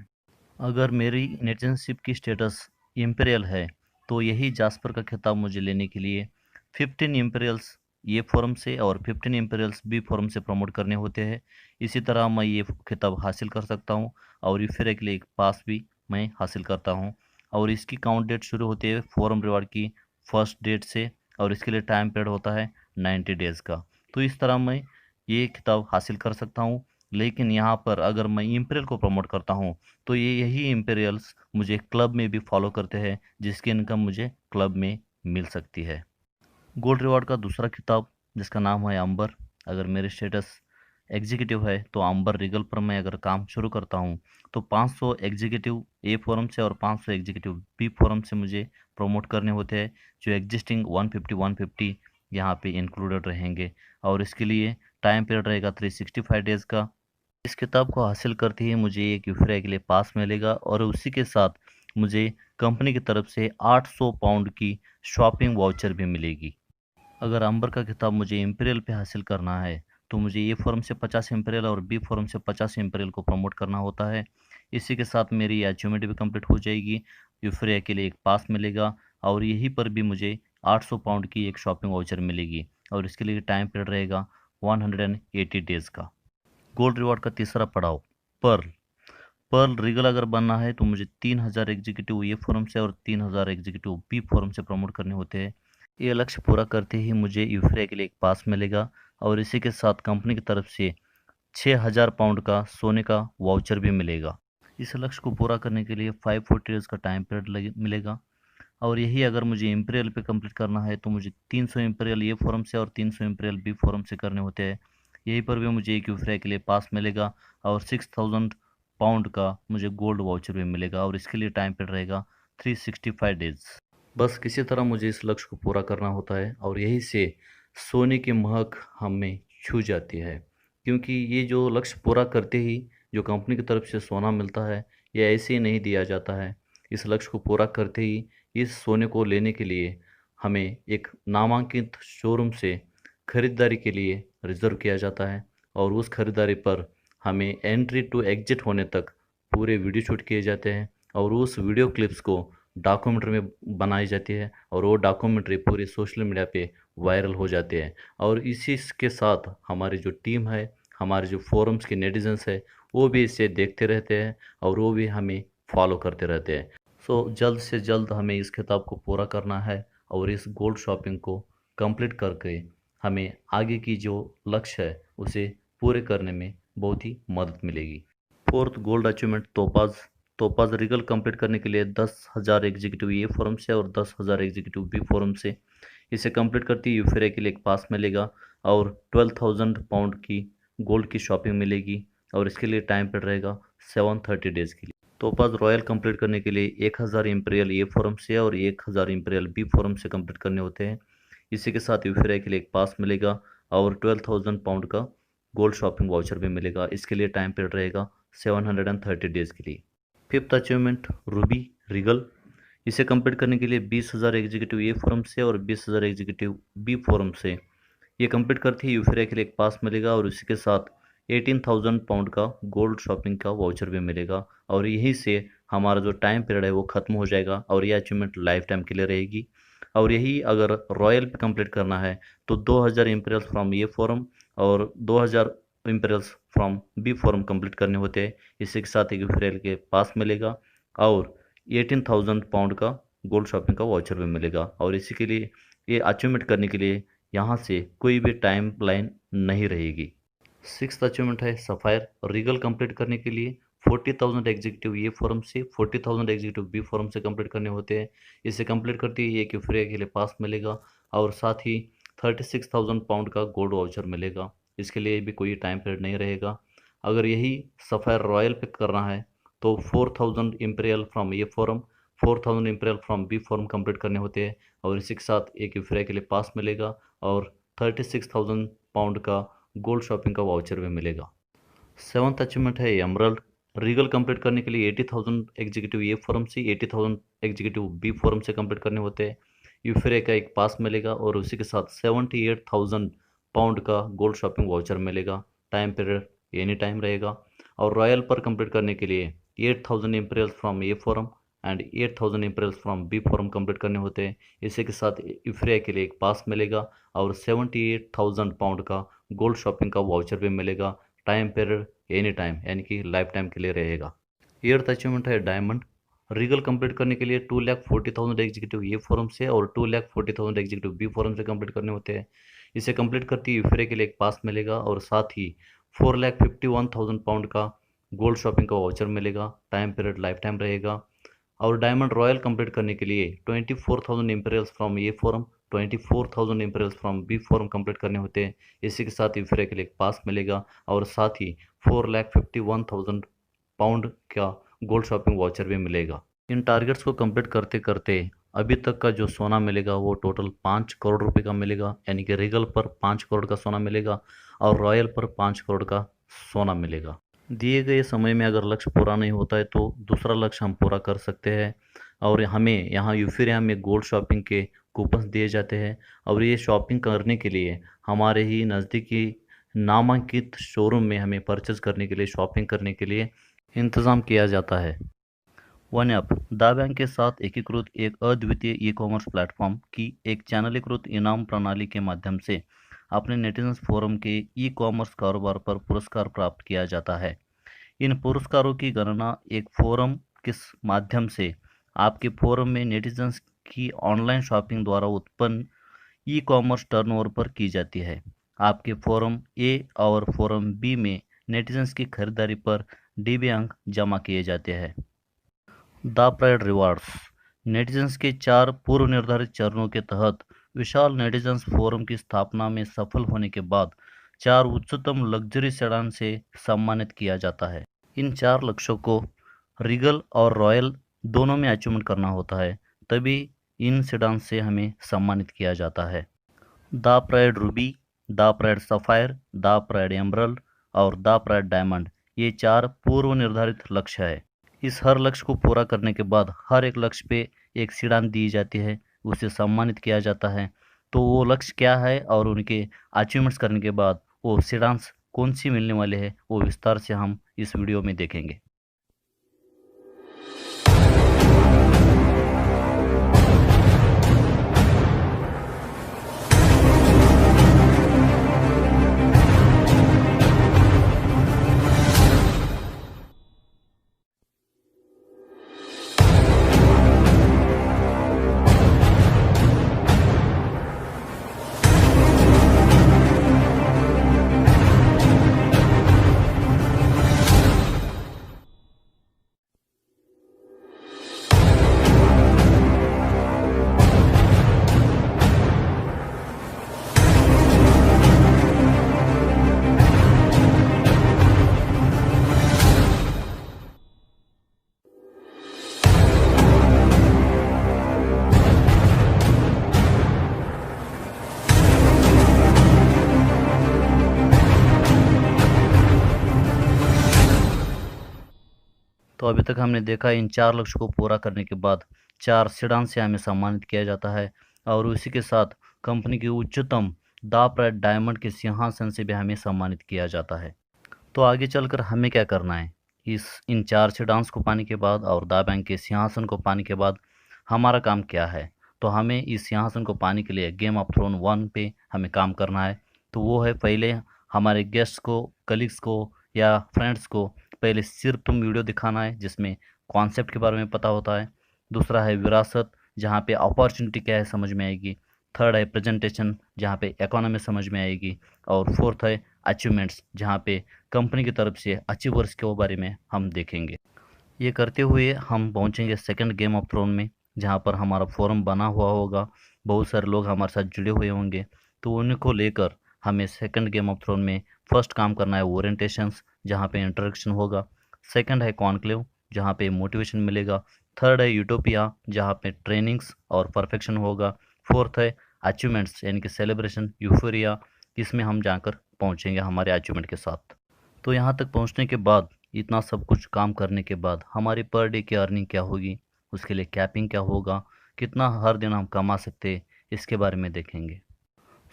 अगर मेरी नेटिजनशिप की स्टेटस इम्पीरियल है तो यही जास्पर का खिताब मुझे लेने के लिए 15 इम्पीरियल्स ये फोरम से और 15 इम्पीरियल्स बी फोरम से प्रमोट करने होते हैं। इसी तरह मैं ये खिताब हासिल कर सकता हूँ और यूफोरिया के लिए एक पास भी मैं हासिल करता हूँ और इसकी काउंट डेट शुरू होती है फोरम रिवार्ड की फर्स्ट डेट से और इसके लिए टाइम पीरियड होता है 90 डेज़ का। तो इस तरह मैं ये खिताब हासिल कर सकता हूँ। लेकिन यहाँ पर अगर मैं इम्पीरियल को प्रमोट करता हूँ तो यही इम्पीरियल्स मुझे क्लब में भी फॉलो करते हैं जिसकी इनकम मुझे क्लब में मिल सकती है। गोल्ड रिवार्ड का दूसरा खिताब जिसका नाम है अंबर। अगर मेरे स्टेटस एग्जीक्यूटिव है तो अंबर रिगल पर मैं अगर काम शुरू करता हूँ तो 500 एग्जीक्यूटिव ए फोरम से और 500 एग्जीक्यूटिव बी फोरम से मुझे प्रमोट करने होते हैं जो एग्जिस्टिंग 150 यहाँ पे इंक्लूडेड रहेंगे और इसके लिए टाइम पीरियड रहेगा 365 डेज़ का। इस किताब को हासिल करते ही मुझे एक यूफोरिया के लिए पास मिलेगा और उसी के साथ मुझे कंपनी की तरफ से 800 पाउंड की शॉपिंग वाउचर भी मिलेगी। अगर अंबर का खिताब मुझे इम्पीरियल पे हासिल करना है तो मुझे ए फोरम से 50 इम्पीरियल और बी फोरम से 50 इम्पीरियल को प्रमोट करना होता है। इसी के साथ मेरी अचीवमेंट भी कंप्लीट हो जाएगी। यूफोरिया के लिए एक पास मिलेगा और यहीं पर भी मुझे 800 पाउंड की एक शॉपिंग वाउचर मिलेगी और इसके लिए टाइम पीरियड रहेगा 180 डेज़ का। गोल्ड रिवार्ड का तीसरा पड़ाव पर्ल। पर्ल रिगल अगर बनना है तो मुझे 3000 एग्जीक्यूटिव ए फोरम से और 3000 एग्जीक्यूटिव बी फोरम से प्रमोट करने होते हैं। ये लक्ष्य पूरा करते ही मुझे यूफोरिया के लिए एक पास मिलेगा और इसी के साथ कंपनी की तरफ से 6000 पाउंड का सोने का वाउचर भी मिलेगा। इस लक्ष्य को पूरा करने के लिए 540 डेज़ का टाइम पीरियड मिलेगा और यही अगर मुझे इम्पीरियल पे कंप्लीट करना है तो मुझे 300 इम्पीरियल ए फोरम से और 300 इम्पीरियल बी फोरम से करने होते हैं। यहीं पर भी मुझे एक यूफोरिया के लिए पास मिलेगा और 6000 पाउंड का मुझे गोल्ड वाउचर भी मिलेगा और इसके लिए टाइम पीरियड रहेगा 365 डेज़। बस किसी तरह मुझे इस लक्ष्य को पूरा करना होता है और यही से सोने की महक हमें छू जाती है क्योंकि ये जो लक्ष्य पूरा करते ही जो कंपनी की तरफ से सोना मिलता है ये ऐसे ही नहीं दिया जाता है। इस लक्ष्य को पूरा करते ही इस सोने को लेने के लिए हमें एक नामांकित शोरूम से खरीदारी के लिए रिजर्व किया जाता है और उस खरीदारी पर हमें एंट्री टू एग्जिट होने तक पूरे वीडियो शूट किए जाते हैं और उस वीडियो क्लिप्स को डॉक्यूमेंट्री में बनाई जाती है और वो डॉक्यूमेंट्री पूरे सोशल मीडिया पे वायरल हो जाते हैं और इसी के साथ हमारी जो टीम है हमारे जो फोरम्स के नेटिजन्स है वो भी इसे देखते रहते हैं और वो भी हमें फॉलो करते रहते हैं। सो जल्द से जल्द हमें इस खिताब को पूरा करना है और इस गोल्ड शॉपिंग को कंप्लीट करके हमें आगे की जो लक्ष्य है उसे पूरे करने में बहुत ही मदद मिलेगी। Fourth gold achievement topaz regal complete करने के लिए 10,000 एग्जीक्यूटिव ए फोरम से और 10,000 एग्जीक्यूटिव बी फोरम से इसे कंप्लीट करती है यूफोरिया के लिए एक पास मिलेगा और 12,000 पाउंड की गोल्ड की शॉपिंग मिलेगी और इसके लिए टाइम पीरियड रहेगा 730 डेज़ के लिए। तोपाज रॉयल कंप्लीट करने के लिए 1000 इम्पीरियल ए फोरम से और 1000 इम्पीरियल बी फोरम से कंप्लीट करने होते हैं। इसी के साथ यूफोरिया के लिए एक पास मिलेगा और 12,000 पाउंड का गोल्ड शॉपिंग वाउचर भी मिलेगा। इसके लिए टाइम पीरियड रहेगा 730 डेज़ के लिए। Fifth achievement Ruby Regal. इसे कंप्लीट करने के लिए 20,000 एग्जीक्यूटिव ए फोरम से और 20,000 एग्जीक्यूटिव बी फोरम से ये कंप्लीट करते ही यूफोरिया के लिए एक पास मिलेगा और उसी के साथ 18,000 पाउंड का गोल्ड शॉपिंग का वाउचर भी मिलेगा। और यहीं से हमारा जो टाइम पीरियड है वो ख़त्म हो जाएगा और ये अचीवमेंट लाइफ टाइम के लिए रहेगी। और यही अगर रॉयल पे कंप्लीट करना है तो 2,000 इम्पीरियल्स फ्रॉम ए फोरम और 2,000 imperials from B forum complete करने होते हैं। इसी के साथ एक यूफोरिया के पास मिलेगा और 18,000 पाउंड का गोल्ड शॉपिंग का वाउचर भी मिलेगा। और इसी के लिए ये अचीवमेंट करने के लिए यहाँ से कोई भी टाइम लाइन नहीं रहेगी। 6th अचीवमेंट है सफ़ायर रीगल कंप्लीट करने के लिए 40,000 एग्जीक्यूटिव ए फोरम से 40,000 एग्जीक्यूटिव बी फोरम से कंप्लीट करने होते हैं। इसे कंप्लीट करते ही एक यूफोरिया के लिए पास मिलेगा और साथ ही 36,000 पाउंड का गोल्ड वाउचर मिलेगा। इसके लिए भी कोई टाइम पीरियड नहीं रहेगा। अगर यही सफ़ायर रॉयल पे करना है तो 4,000 imperial from A forum 4,000 imperial from B forum complete करने होते हैं और इसी के साथ एक यूफोरिया के लिए पास मिलेगा और 36,000 पाउंड का गोल्ड शॉपिंग का वाउचर भी मिलेगा। 7th अचीवमेंट है एमरल्ड रीगल कंप्लीट करने के लिए 80,000 एग्जीक्यूटिव ए फोरम से 80,000 एग्जीक्यूटिव बी फोरम से कंप्लीट करने होते हैं। यूफोरिया का एक पास मिलेगा और उसी के साथ 78,000 पाउंड का गोल्ड शॉपिंग वाउचर मिलेगा। टाइम पीरियड एनी टाइम रहेगा। और रॉयल पर कंप्लीट करने के लिए 8,000 imperials from A forum and 8,000 imperials from B forum complete करने होते हैं। इसी के साथ यूफोरिया के लिए एक पास मिलेगा और 78,000 पाउंड का गोल्ड शॉपिंग का वाउचर भी मिलेगा। टाइम पीरियड एनी टाइम यानी कि लाइफ टाइम के लिए रहेगा। 8th अचीवमेंट है डायमंड रीगल कंप्लीट करने के लिए 2,40,000 एग्जीक्यूटिव ए फोरम से और 2,40,000 एग्जीक्यूटिव बी फोरम से कंप्लीट करने होते हैं। इसे कंप्लीट करते ही यूफोरिया के लिए एक पास मिलेगा और साथ ही 4,51,000 पाउंड का गोल्ड शॉपिंग का वाउचर मिलेगा। टाइम पीरियड लाइफ टाइम रहेगा। और डायमंड रॉयल कंप्लीट करने के लिए 24,000 imperials from A forum 24,000 imperials from B forum complete करने होते हैं। इसी के साथ यूफोरिया के लिए एक पास मिलेगा और साथ ही 4,51,000 पाउंड का गोल्ड शॉपिंग वाउचर भी मिलेगा। इन टारगेट्स को कंप्लीट करते करते अभी तक का जो सोना मिलेगा वो टोटल 5 करोड़ रुपए का मिलेगा, यानी कि रीगल पर 5 करोड़ का सोना मिलेगा और रॉयल पर 5 करोड़ का सोना मिलेगा। दिए गए समय में अगर लक्ष्य पूरा नहीं होता है तो दूसरा लक्ष्य हम पूरा कर सकते हैं। और हमें यहाँ यूफोरिया में गोल्ड शॉपिंग के कूपन्स दिए जाते हैं और ये शॉपिंग करने के लिए हमारे ही नज़दीकी नामांकित शोरूम में हमें परचेज करने के लिए शॉपिंग करने के लिए इंतज़ाम किया जाता है। OneUp दा बैंक के साथ एकीकृत एक अद्वितीय ई कॉमर्स प्लेटफॉर्म की एक चैनलीकृत इनाम प्रणाली के माध्यम से अपने नेटिजन्स फोरम के ई कॉमर्स कारोबार पर पुरस्कार प्राप्त किया जाता है। इन पुरस्कारों की गणना एक फोरम के माध्यम से आपके फोरम में नेटिजन्स की ऑनलाइन शॉपिंग द्वारा उत्पन्न ई कॉमर्स टर्नओवर पर की जाती है। आपके फोरम ए और फोरम बी में नेटिजन्स की खरीदारी पर डीबी अंक जमा किए जाते हैं। द प्राइड रिवार्ड्स नेटिजन्स के 4 पूर्व निर्धारित चरणों के तहत विशाल नेटिजन्स फोरम की स्थापना में सफल होने के बाद 4 उच्चतम लग्जरी सेडान से सम्मानित किया जाता है। इन 4 लक्ष्यों को रीगल और रॉयल दोनों में अचीवमेंट करना होता है, तभी इन सेडान से हमें सम्मानित किया जाता है। The pride Ruby, the pride sapphire, the pride emerald और द प्राइड डायमंड ये 4 पूर्व निर्धारित लक्ष्य है। इस हर लक्ष्य को पूरा करने के बाद हर एक लक्ष्य पे एक सीढ़ान दी जाती है, उसे सम्मानित किया जाता है। तो वो लक्ष्य क्या है और उनके अचीवमेंट्स करने के बाद वो सीढ़ांस कौन सी मिलने वाले हैं वो विस्तार से हम इस वीडियो में देखेंगे। तो अभी तक हमने देखा इन 4 लक्ष्य को पूरा करने के बाद 4 सिडान से हमें सम्मानित किया जाता है और उसी के साथ कंपनी की उच्चतम दा प्राइड डायमंड के सिंहासन से भी हमें सम्मानित किया जाता है। तो आगे चलकर हमें क्या करना है, इन 4 सिडान्स को पाने के बाद और दा बैंक के सिंहासन को पाने के बाद हमारा काम क्या है। तो हमें इस सिंहासन को पाने के लिए गेम ऑफ थ्रोन 1 पे हमें काम करना है। तो वो है पहले हमारे गेस्ट को, कलीग्स को या फ्रेंड्स को पहले सिर्फ तुम वीडियो दिखाना है जिसमें कॉन्सेप्ट के बारे में पता होता है। दूसरा है विरासत, जहाँ पे अपॉर्चुनिटी क्या है समझ में आएगी। थर्ड है प्रेजेंटेशन, जहाँ पे इकोनॉमी समझ में आएगी। और फोर्थ है अचीवमेंट्स, जहाँ पे कंपनी की तरफ से अचीवर्स के बारे में हम देखेंगे। ये करते हुए हम पहुँचेंगे सेकंड गेम ऑफ थ्रोन में, जहाँ पर हमारा फोरम बना हुआ होगा, बहुत सारे लोग हमारे साथ जुड़े हुए होंगे। तो उनको लेकर हमें सेकंड गेम ऑफ थ्रोन में फर्स्ट काम करना है ओरिएंटेशंस, जहाँ पे इंट्रोडक्शन होगा। सेकंड है कॉन्क्लेव, जहाँ पे मोटिवेशन मिलेगा। थर्ड है यूटोपिया, जहाँ पे ट्रेनिंग्स और परफेक्शन होगा। फोर्थ है अचीवमेंट्स यानी कि सेलिब्रेशन, यूफोरिया, इसमें हम जाकर पहुँचेंगे हमारे अचीवमेंट के साथ। तो यहाँ तक पहुँचने के बाद, इतना सब कुछ काम करने के बाद हमारी पर डे की अर्निंग क्या होगी, उसके लिए कैपिंग क्या होगा, कितना हर दिन हम कमा सकते हैं, इसके बारे में देखेंगे।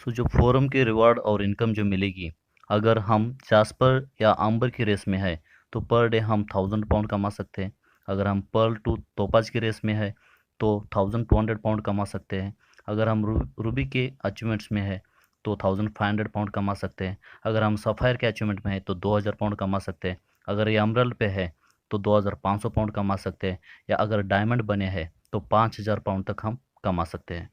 सो जो फोरम की रिवार्ड और इनकम जो मिलेगी, अगर हम जास्पर या आम्बर की रेस में है तो पर डे हम 1000 पाउंड कमा सकते हैं। अगर हम पर्ल टू टोपाज की रेस में है तो 1200 पाउंड कमा सकते हैं। अगर हम रूबी के अचीवमेंट्स में है तो 1500 पाउंड कमा सकते हैं। अगर हम सफ़ायर के अचीवमेंट में है तो 2000 पाउंड कमा सकते हैं। अगर ये एमरल्ड पे है तो 2500 पाउंड कमा सकते हैं। या अगर डायमंड बने हैं तो 5000 पाउंड तक हम कमा सकते हैं।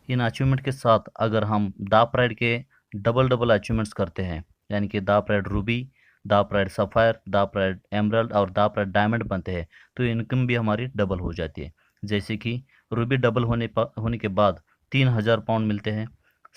इन अचीवमेंट के साथ अगर हम दा प्राइड के डबल अचीवमेंट्स करते हैं, यानी कि दा प्राइड रूबी, दा प्राइड सफ़ायर, दा प्राइड एमरल्ड और दा प्राइड डायमंड बनते हैं, तो इनकम भी हमारी डबल हो जाती है। जैसे कि रूबी डबल होने के बाद 3000 पाउंड मिलते हैं।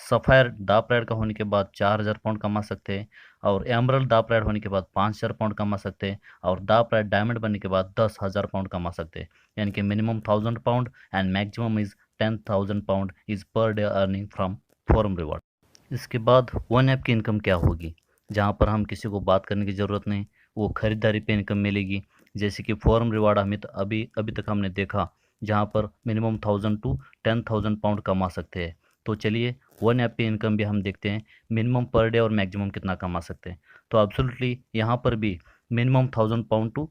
सफ़ायर दा प्राइड का होने के बाद 4000 पाउंड कमा सकते हैं। और एमरल्ड दा प्राइड होने के बाद 5000 पाउंड कमा सकते हैं। और दा प्राइड डायमंड बनने के बाद 10,000 पाउंड कमा सकते हैं। यानी कि minimum 1000 pound and maximum is 10,000 pound is per day earning from forum reward. इसके बाद वन ऐप की इनकम क्या होगी, जहाँ पर हम किसी को बात करने की ज़रूरत नहीं, वो खरीदारी पे इनकम मिलेगी। जैसे कि फोरम रिवार्ड हमें तो अभी तक हमने देखा, जहाँ पर मिनिमम 1000 टू 10,000 पाउंड कमा सकते हैं। तो चलिए वन ऐप पे इनकम भी हम देखते हैं, मिनिमम पर डे और मैक्सिमम कितना कमा सकते हैं। तो एब्सोल्युटली यहाँ पर भी मिनिमम 1000 पाउंड टू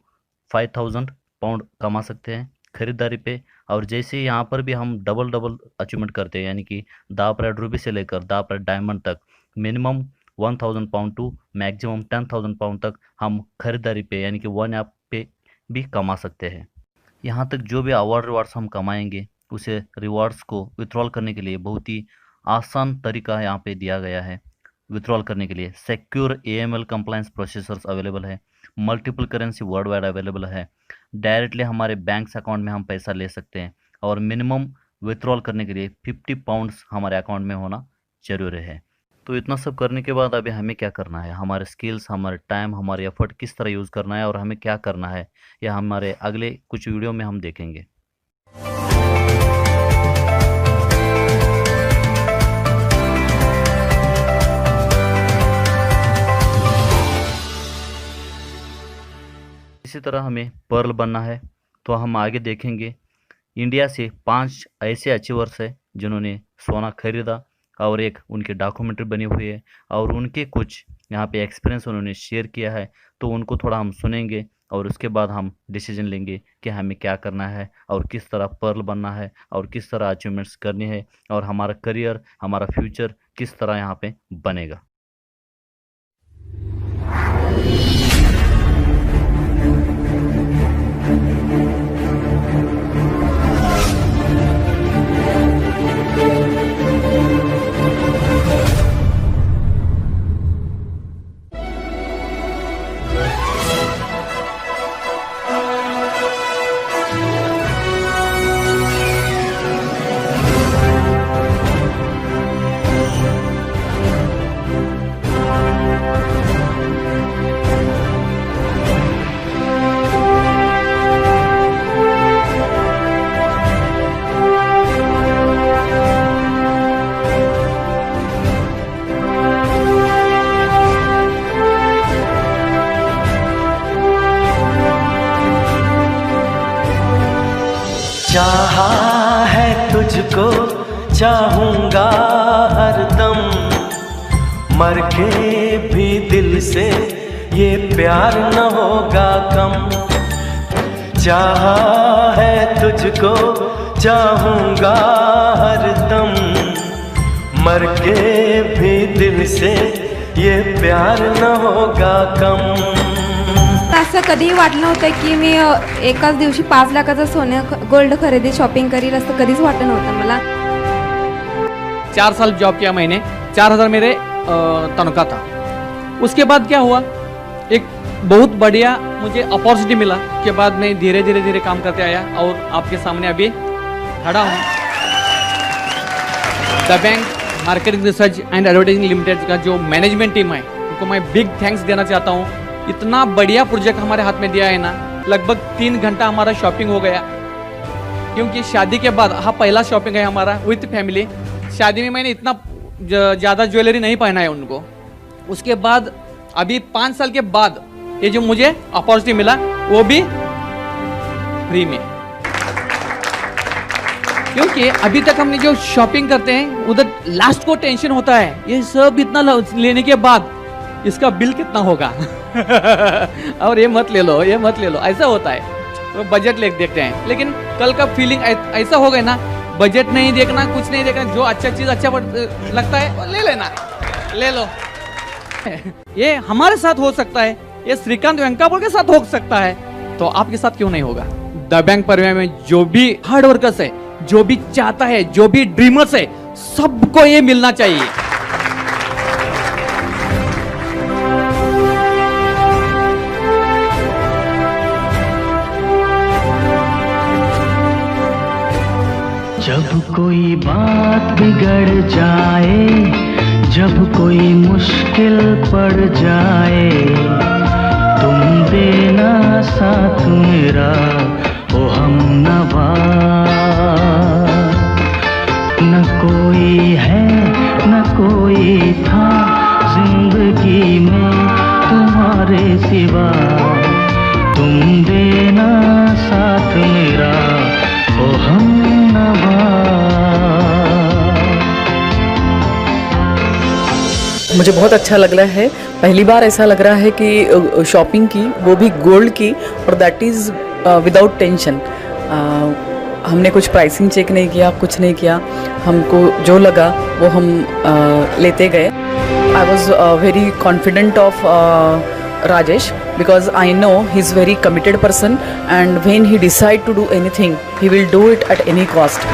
5000 पाउंड कमा सकते हैं खरीदारी पे। और जैसे यहाँ पर भी हम डबल अचीवमेंट करते हैं, यानी कि दा प्राइड रूबी से लेकर दा प्राइड डायमंड तक minimum 1000 pound to maximum 10,000 pound तक हम खरीदारी पे यानी कि वन ऐप पे भी कमा सकते हैं। यहाँ तक जो भी अवार्ड रिवार्ड्स हम कमाएंगे, उसे रिवार्ड्स को विथड्रॉल करने के लिए बहुत ही आसान तरीका यहाँ पे दिया गया है। विथड्रॉल करने के लिए secure AML compliance processors available है, multiple currency worldwide available है, डायरेक्टली हमारे बैंक अकाउंट में हम पैसा ले सकते हैं। और मिनिमम विथड्रॉल करने के लिए 50 पाउंड्स हमारे अकाउंट में होना जरूरी है। तो इतना सब करने के बाद अभी हमें क्या करना है, हमारे स्किल्स, हमारे टाइम, हमारे एफर्ट किस तरह यूज़ करना है और हमें क्या करना है, यह हमारे अगले कुछ वीडियो में हम देखेंगे। इसी तरह हमें पर्ल बनना है, तो हम आगे देखेंगे इंडिया से 5 ऐसे अचीवर्स हैं जिन्होंने सोना खरीदा और एक उनकी डॉक्यूमेंट्री बनी हुई है और उनके कुछ यहाँ पे एक्सपीरियंस उन्होंने शेयर किया है। तो उनको थोड़ा हम सुनेंगे और उसके बाद हम डिसीजन लेंगे कि हमें क्या करना है और किस तरह पर्ल बनना है और किस तरह अचीवमेंट्स करनी है और हमारा करियर, हमारा फ्यूचर किस तरह यहाँ पे बनेगा। तुझको चाहूंगा हरदम, मर के भी दिल से ये प्यार न होगा कम। चाहा है तुझको चाहूंगा हरदम, मर के भी दिल से ये प्यार न होगा कम। असं कधीही वाटलं नव्हतं की मी एकाच दिवशी 5 लाखाचं सोनं गोल्ड खरेदी शॉपिंग करील, असं कधीच वाटलं नव्हतं मला। 4 साल जॉब किया मैंने, 4000 मेरे तनख्वाह था। उसके बाद क्या हुआ, एक बहुत बढ़िया मुझे अपॉर्चुनिटी मिला के बाद मैं धीरे धीरे काम करते आया और आपके सामने अभी खड़ा हूँ। The bank marketing research and advertising limited का जो मैनेजमेंट टीम है उनको मैं बिग थैंक्स देना चाहता हूँ। इतना बढ़िया प्रोजेक्ट हमारे हाथ में दिया है ना, लगभग 3 घंटा हमारा शॉपिंग हो गया, क्योंकि शादी के बाद पहला शॉपिंग है हमारा विथ फैमिली। शादी में मैंने इतना ज़्यादा ज्वेलरी नहीं पहना है उनको। उसके बाद अभी 5 साल के बाद ये जो मुझे अपॉर्चुनिटी मिला वो भी फ्री में, क्योंकि अभी तक हमने जो शॉपिंग करते हैं उधर लास्ट को टेंशन होता है, ये सब इतना लेने के बाद इसका बिल कितना होगा और ये मत ले लो, ये मत ले लो, ऐसा होता है। तो बजट देखते हैं, लेकिन कल का फीलिंग ऐसा हो गया ना, बजट नहीं देखना, कुछ नहीं देखना, जो अच्छा चीज अच्छा लगता है वो ले लेना, ले लो। ये हमारे साथ हो सकता है, ये श्रीकांत वेंकापुर के साथ हो सकता है, तो आपके साथ क्यों नहीं होगा। द बैंक परिवार में जो भी हार्ड वर्कर्स है, जो भी चाहता है, जो भी ड्रीमर्स है, सबको ये मिलना चाहिए। जब कोई बात बिगड़ जाए, जब कोई मुश्किल पड़ जाए, तुम देना साथ मेरा ओ हमनवा। न कोई है न कोई था जिंदगी में तुम्हारे सिवा, तुम देना साथ मेरा ओ हमनवा। मुझे बहुत अच्छा लग रहा है, पहली बार ऐसा लग रहा है कि शॉपिंग की, वो भी गोल्ड की, और दैट इज़ विदाउट टेंशन। हमने कुछ प्राइसिंग चेक नहीं किया, कुछ नहीं किया, हमको जो लगा वो हम लेते गए। I was very confident of Rajesh because I know he's very committed person, and when he decide to do anything he will do it at any cost.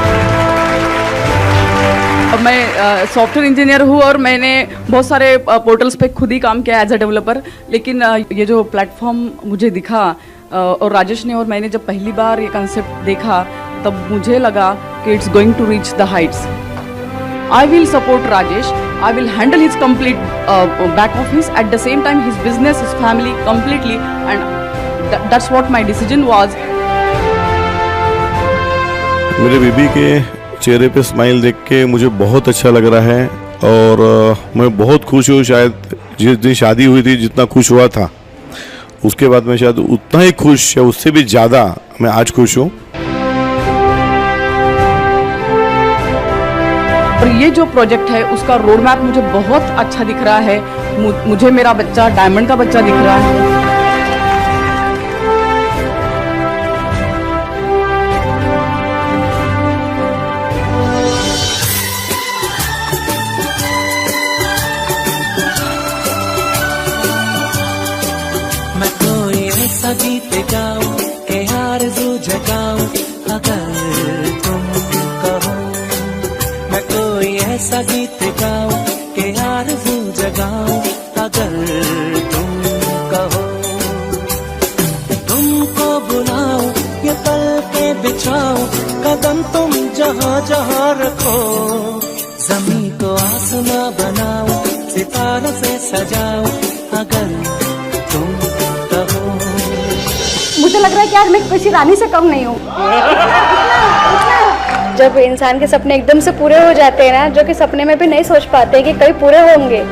अब मैं सॉफ्टवेयर इंजीनियर हूँ और मैंने बहुत सारे पोर्टल्स पे खुद ही काम किया एज अ डेवलपर, लेकिन ये जो प्लेटफॉर्म मुझे दिखा और राजेश ने और मैंने जब पहली बार ये कंसेप्ट देखा, तब मुझे लगा कि it's going to reach the heights. I will support Rajesh. I will handle his complete back office, at the same time his business, his family completely, and that's what my decision was. मेरे बीबी के चेहरे पे smile देख के मुझे बहुत अच्छा लग रहा है, और मैं बहुत खुश हूँ। शायद जिस दिन शादी हुई थी जितना खुश हुआ था, उसके बाद मैं शायद उतना ही खुश या उससे भी ज़्यादा मैं आज खुश हूँ। और ये जो प्रोजेक्ट है उसका रोड मैप मुझे बहुत अच्छा दिख रहा है। मुझे मेरा बच्चा डायमंड का बच्चा दिख रहा है। मैं कोई ऐसा गीत गाऊं के आरज़ू जगाऊं, अगर तुम कहो। मैं कोई ऐसा गीत गाऊं के आरज़ू जगाऊं, अगर तुम कहो। तुमको बुलाऊं, ये पल के बिछाऊं, कदम तुम जहां जहां रखो। ज़मीं को आसमां बनाऊं, सितारों से सजाऊं, अगर तुम कहो। मुझे लग रहा है कि यार मैं किसी रानी से कम नहीं हूँ। जब इंसान के सपने एकदम से पूरे हो जाते हैं ना, जो कि सपने में भी नहीं सोच पाते कि कभी पूरे होंगे,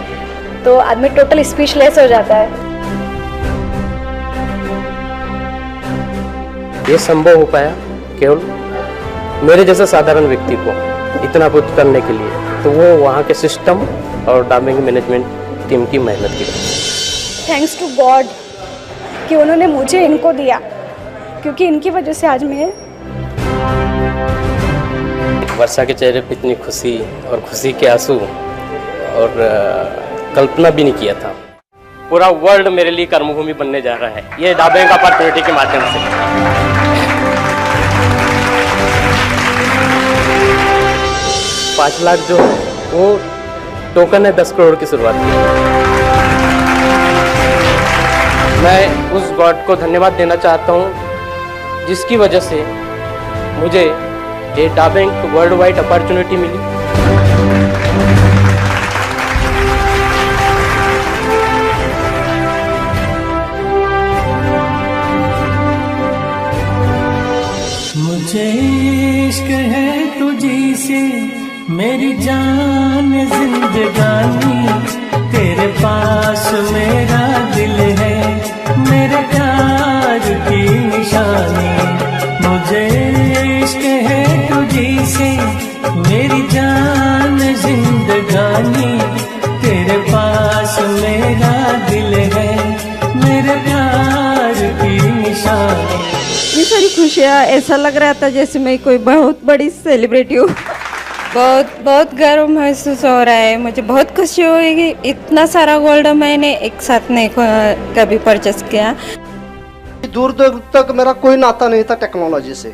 तो आदमी टोटल स्पीचलेस हो जाता है। ये संभव हो पाया केवल मेरे जैसे साधारण व्यक्ति को इतना कुछ करने के लिए, तो वो वहाँ के सिस्टम और डा बैंक मैनेजमेंट टीम की मेहनत की वजह से। थैंक्स टू गॉड कि उन्होंने मुझे इनको दिया, क्योंकि इनकी वजह से आज मैं। वर्षा के चेहरे पे इतनी खुशी और खुशी के आंसू और कल्पना भी नहीं किया था। पूरा वर्ल्ड मेरे लिए कर्मभूमि बनने जा रहा है ये डा बैंक अपॉर्चुनिटी के माध्यम से। 5 लाख जो है वो टोकन है 10 करोड़ की शुरुआत की। मैं उस गॉड को धन्यवाद देना चाहता हूँ जिसकी वजह से मुझे ये डा बैंक वर्ल्ड वाइड अपॉर्चुनिटी मिली। मुझे इश्क है तुझी से मेरी जान जिंदगानी, तेरे पास मेरा दिल है मेरे प्यार की निशानी। मुझे इश्क है तुझी से मेरी जान जिंदगानी, तेरे पास मेरा दिल है मेरे प्यार की निशानी। ये सारी खुशियाँ ऐसा लग रहा था जैसे मैं कोई बहुत बड़ी सेलिब्रिटी हूँ। बहुत गर्व महसूस हो रहा है। मुझे बहुत खुशी हुई कि इतना सारा गोल्ड मैंने एक साथ नहीं कभी परचेस किया। दूर दूर तक मेरा कोई नाता नहीं था टेक्नोलॉजी से।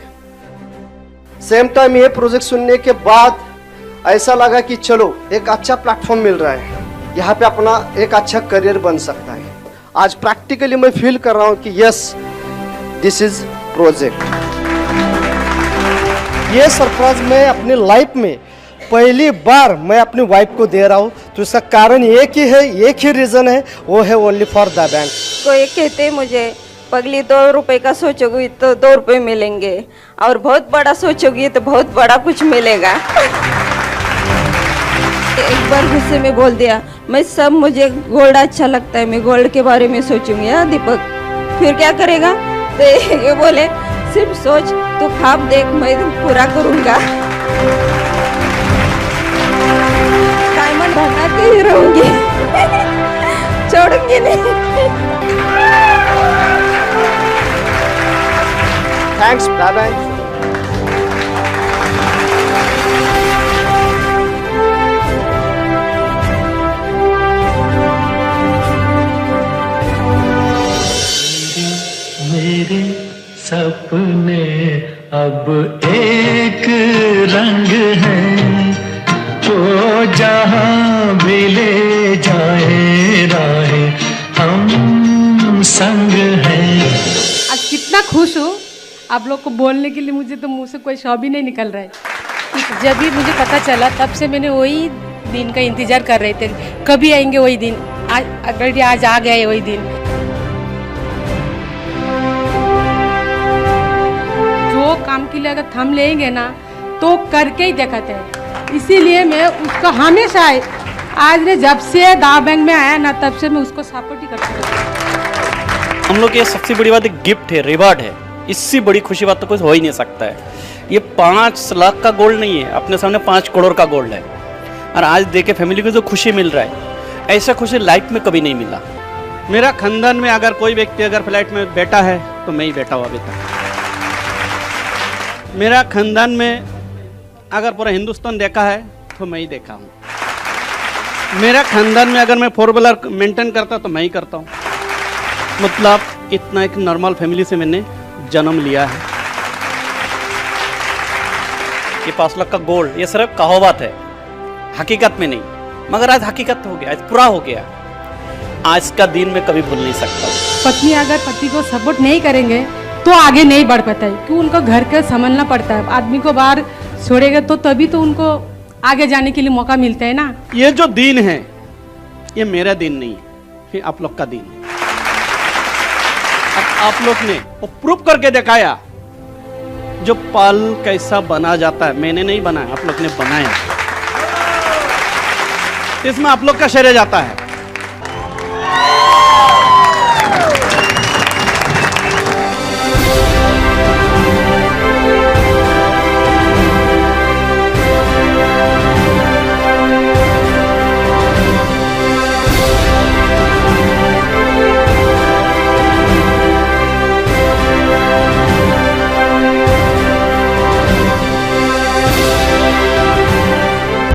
सेम टाइम ये प्रोजेक्ट सुनने के बाद ऐसा लगा कि चलो एक अच्छा प्लेटफॉर्म मिल रहा है, यहाँ पे अपना एक अच्छा करियर बन सकता है। आज प्रैक्टिकली मैं फील कर रहा हूँ कि यस दिस इज प्रोजेक्ट। ये सरप्राइज मैं अपनी लाइफ में पहली बार मैं अपनी वाइफ को दे रहा हूँ, तो इसका कारण एक ही है, एक ही रीज़न है, वो है ओनली फॉर द बैंक। कोई कहते मुझे पगली 2 रुपए का सोचोगी तो 2 रुपए मिलेंगे, और बहुत बड़ा सोचोगी तो बहुत बड़ा कुछ मिलेगा। एक बार गुस्से में बोल दिया, मैं सब मुझे गोल्ड अच्छा लगता है, मैं गोल्ड के बारे में सोचूंगी। हाँ दीपक, फिर क्या करेगा? तो ये बोले सिर्फ सोच, तू ख्वाब देख, मैं पूरा करूंगा। डायमंड बना के ही रहूंगी, छोड़ूंगी नहीं। थैंक्स डा बैंक। मेरे सपने अब एक रंग है, वो जहाँ भी ले जाए राहें हम संग हैं। आज कितना खुश हूँ, आप लोग को बोलने के लिए मुझे तो मुंह से कोई शब्द ही नहीं निकल रहा है। जब भी मुझे पता चला तब से मैंने वही दिन का इंतजार कर रहे थे, कभी आएंगे वही दिन। आज आ गया है वही दिन। जो काम के लिए अगर थम लेंगे ना तो करके ही दिखाते हैं, इसीलिए मैं उसका हमेशा आज ने जब से डा बैंक में आया ना तब से मैं उसको सपोर्ट ही करती हूँ। हम लोग ये सबसे बड़ी बात एक गिफ्ट है, रिवार्ड है, इससे बड़ी खुशी बात तो कुछ हो ही नहीं सकता है। ये 5 लाख का गोल्ड नहीं है, अपने सामने 5 करोड़ का गोल्ड है। और आज देखे फैमिली को जो खुशी मिल रहा है, ऐसा खुशी लाइफ में कभी नहीं मिला। मेरा खानदान में अगर कोई व्यक्ति अगर फ्लैट में बैठा है तो मैं ही बैठा हुआ अभी तक। मेरा खानदान में अगर पूरा हिंदुस्तान देखा है तो मैं ही देखा हूँ। मेरा खानदान में अगर मैं 4 व्हीलर मेंटेन करता तो मैं ही करता हूँ। मतलब इतना एक नॉर्मल फैमिली से मैंने जन्म लिया है। ये 5 लाख का गोल्ड ये सिर्फ कहावत है, हकीकत में नहीं। मगर आज हकीकत हो गया, आज पूरा हो गया। आज का दिन मैं कभी भूल नहीं सकता। पत्नी अगर पति को सपोर्ट नहीं करेंगे तो आगे नहीं बढ़ पाता है, क्योंकि उनको घर का संभालना पड़ता है। आदमी को बाहर छोड़ेगा तो तभी तो उनको आगे जाने के लिए मौका मिलता है ना। ये जो दिन है ये मेरा दिन नहीं है, ये आप लोग का दिन है। अब आप लोग ने वो प्रूव करके दिखाया जो पल कैसा बना जाता है। मैंने नहीं बनाया, आप लोग ने बनाया। इसमें आप लोग का श्रेय जाता है।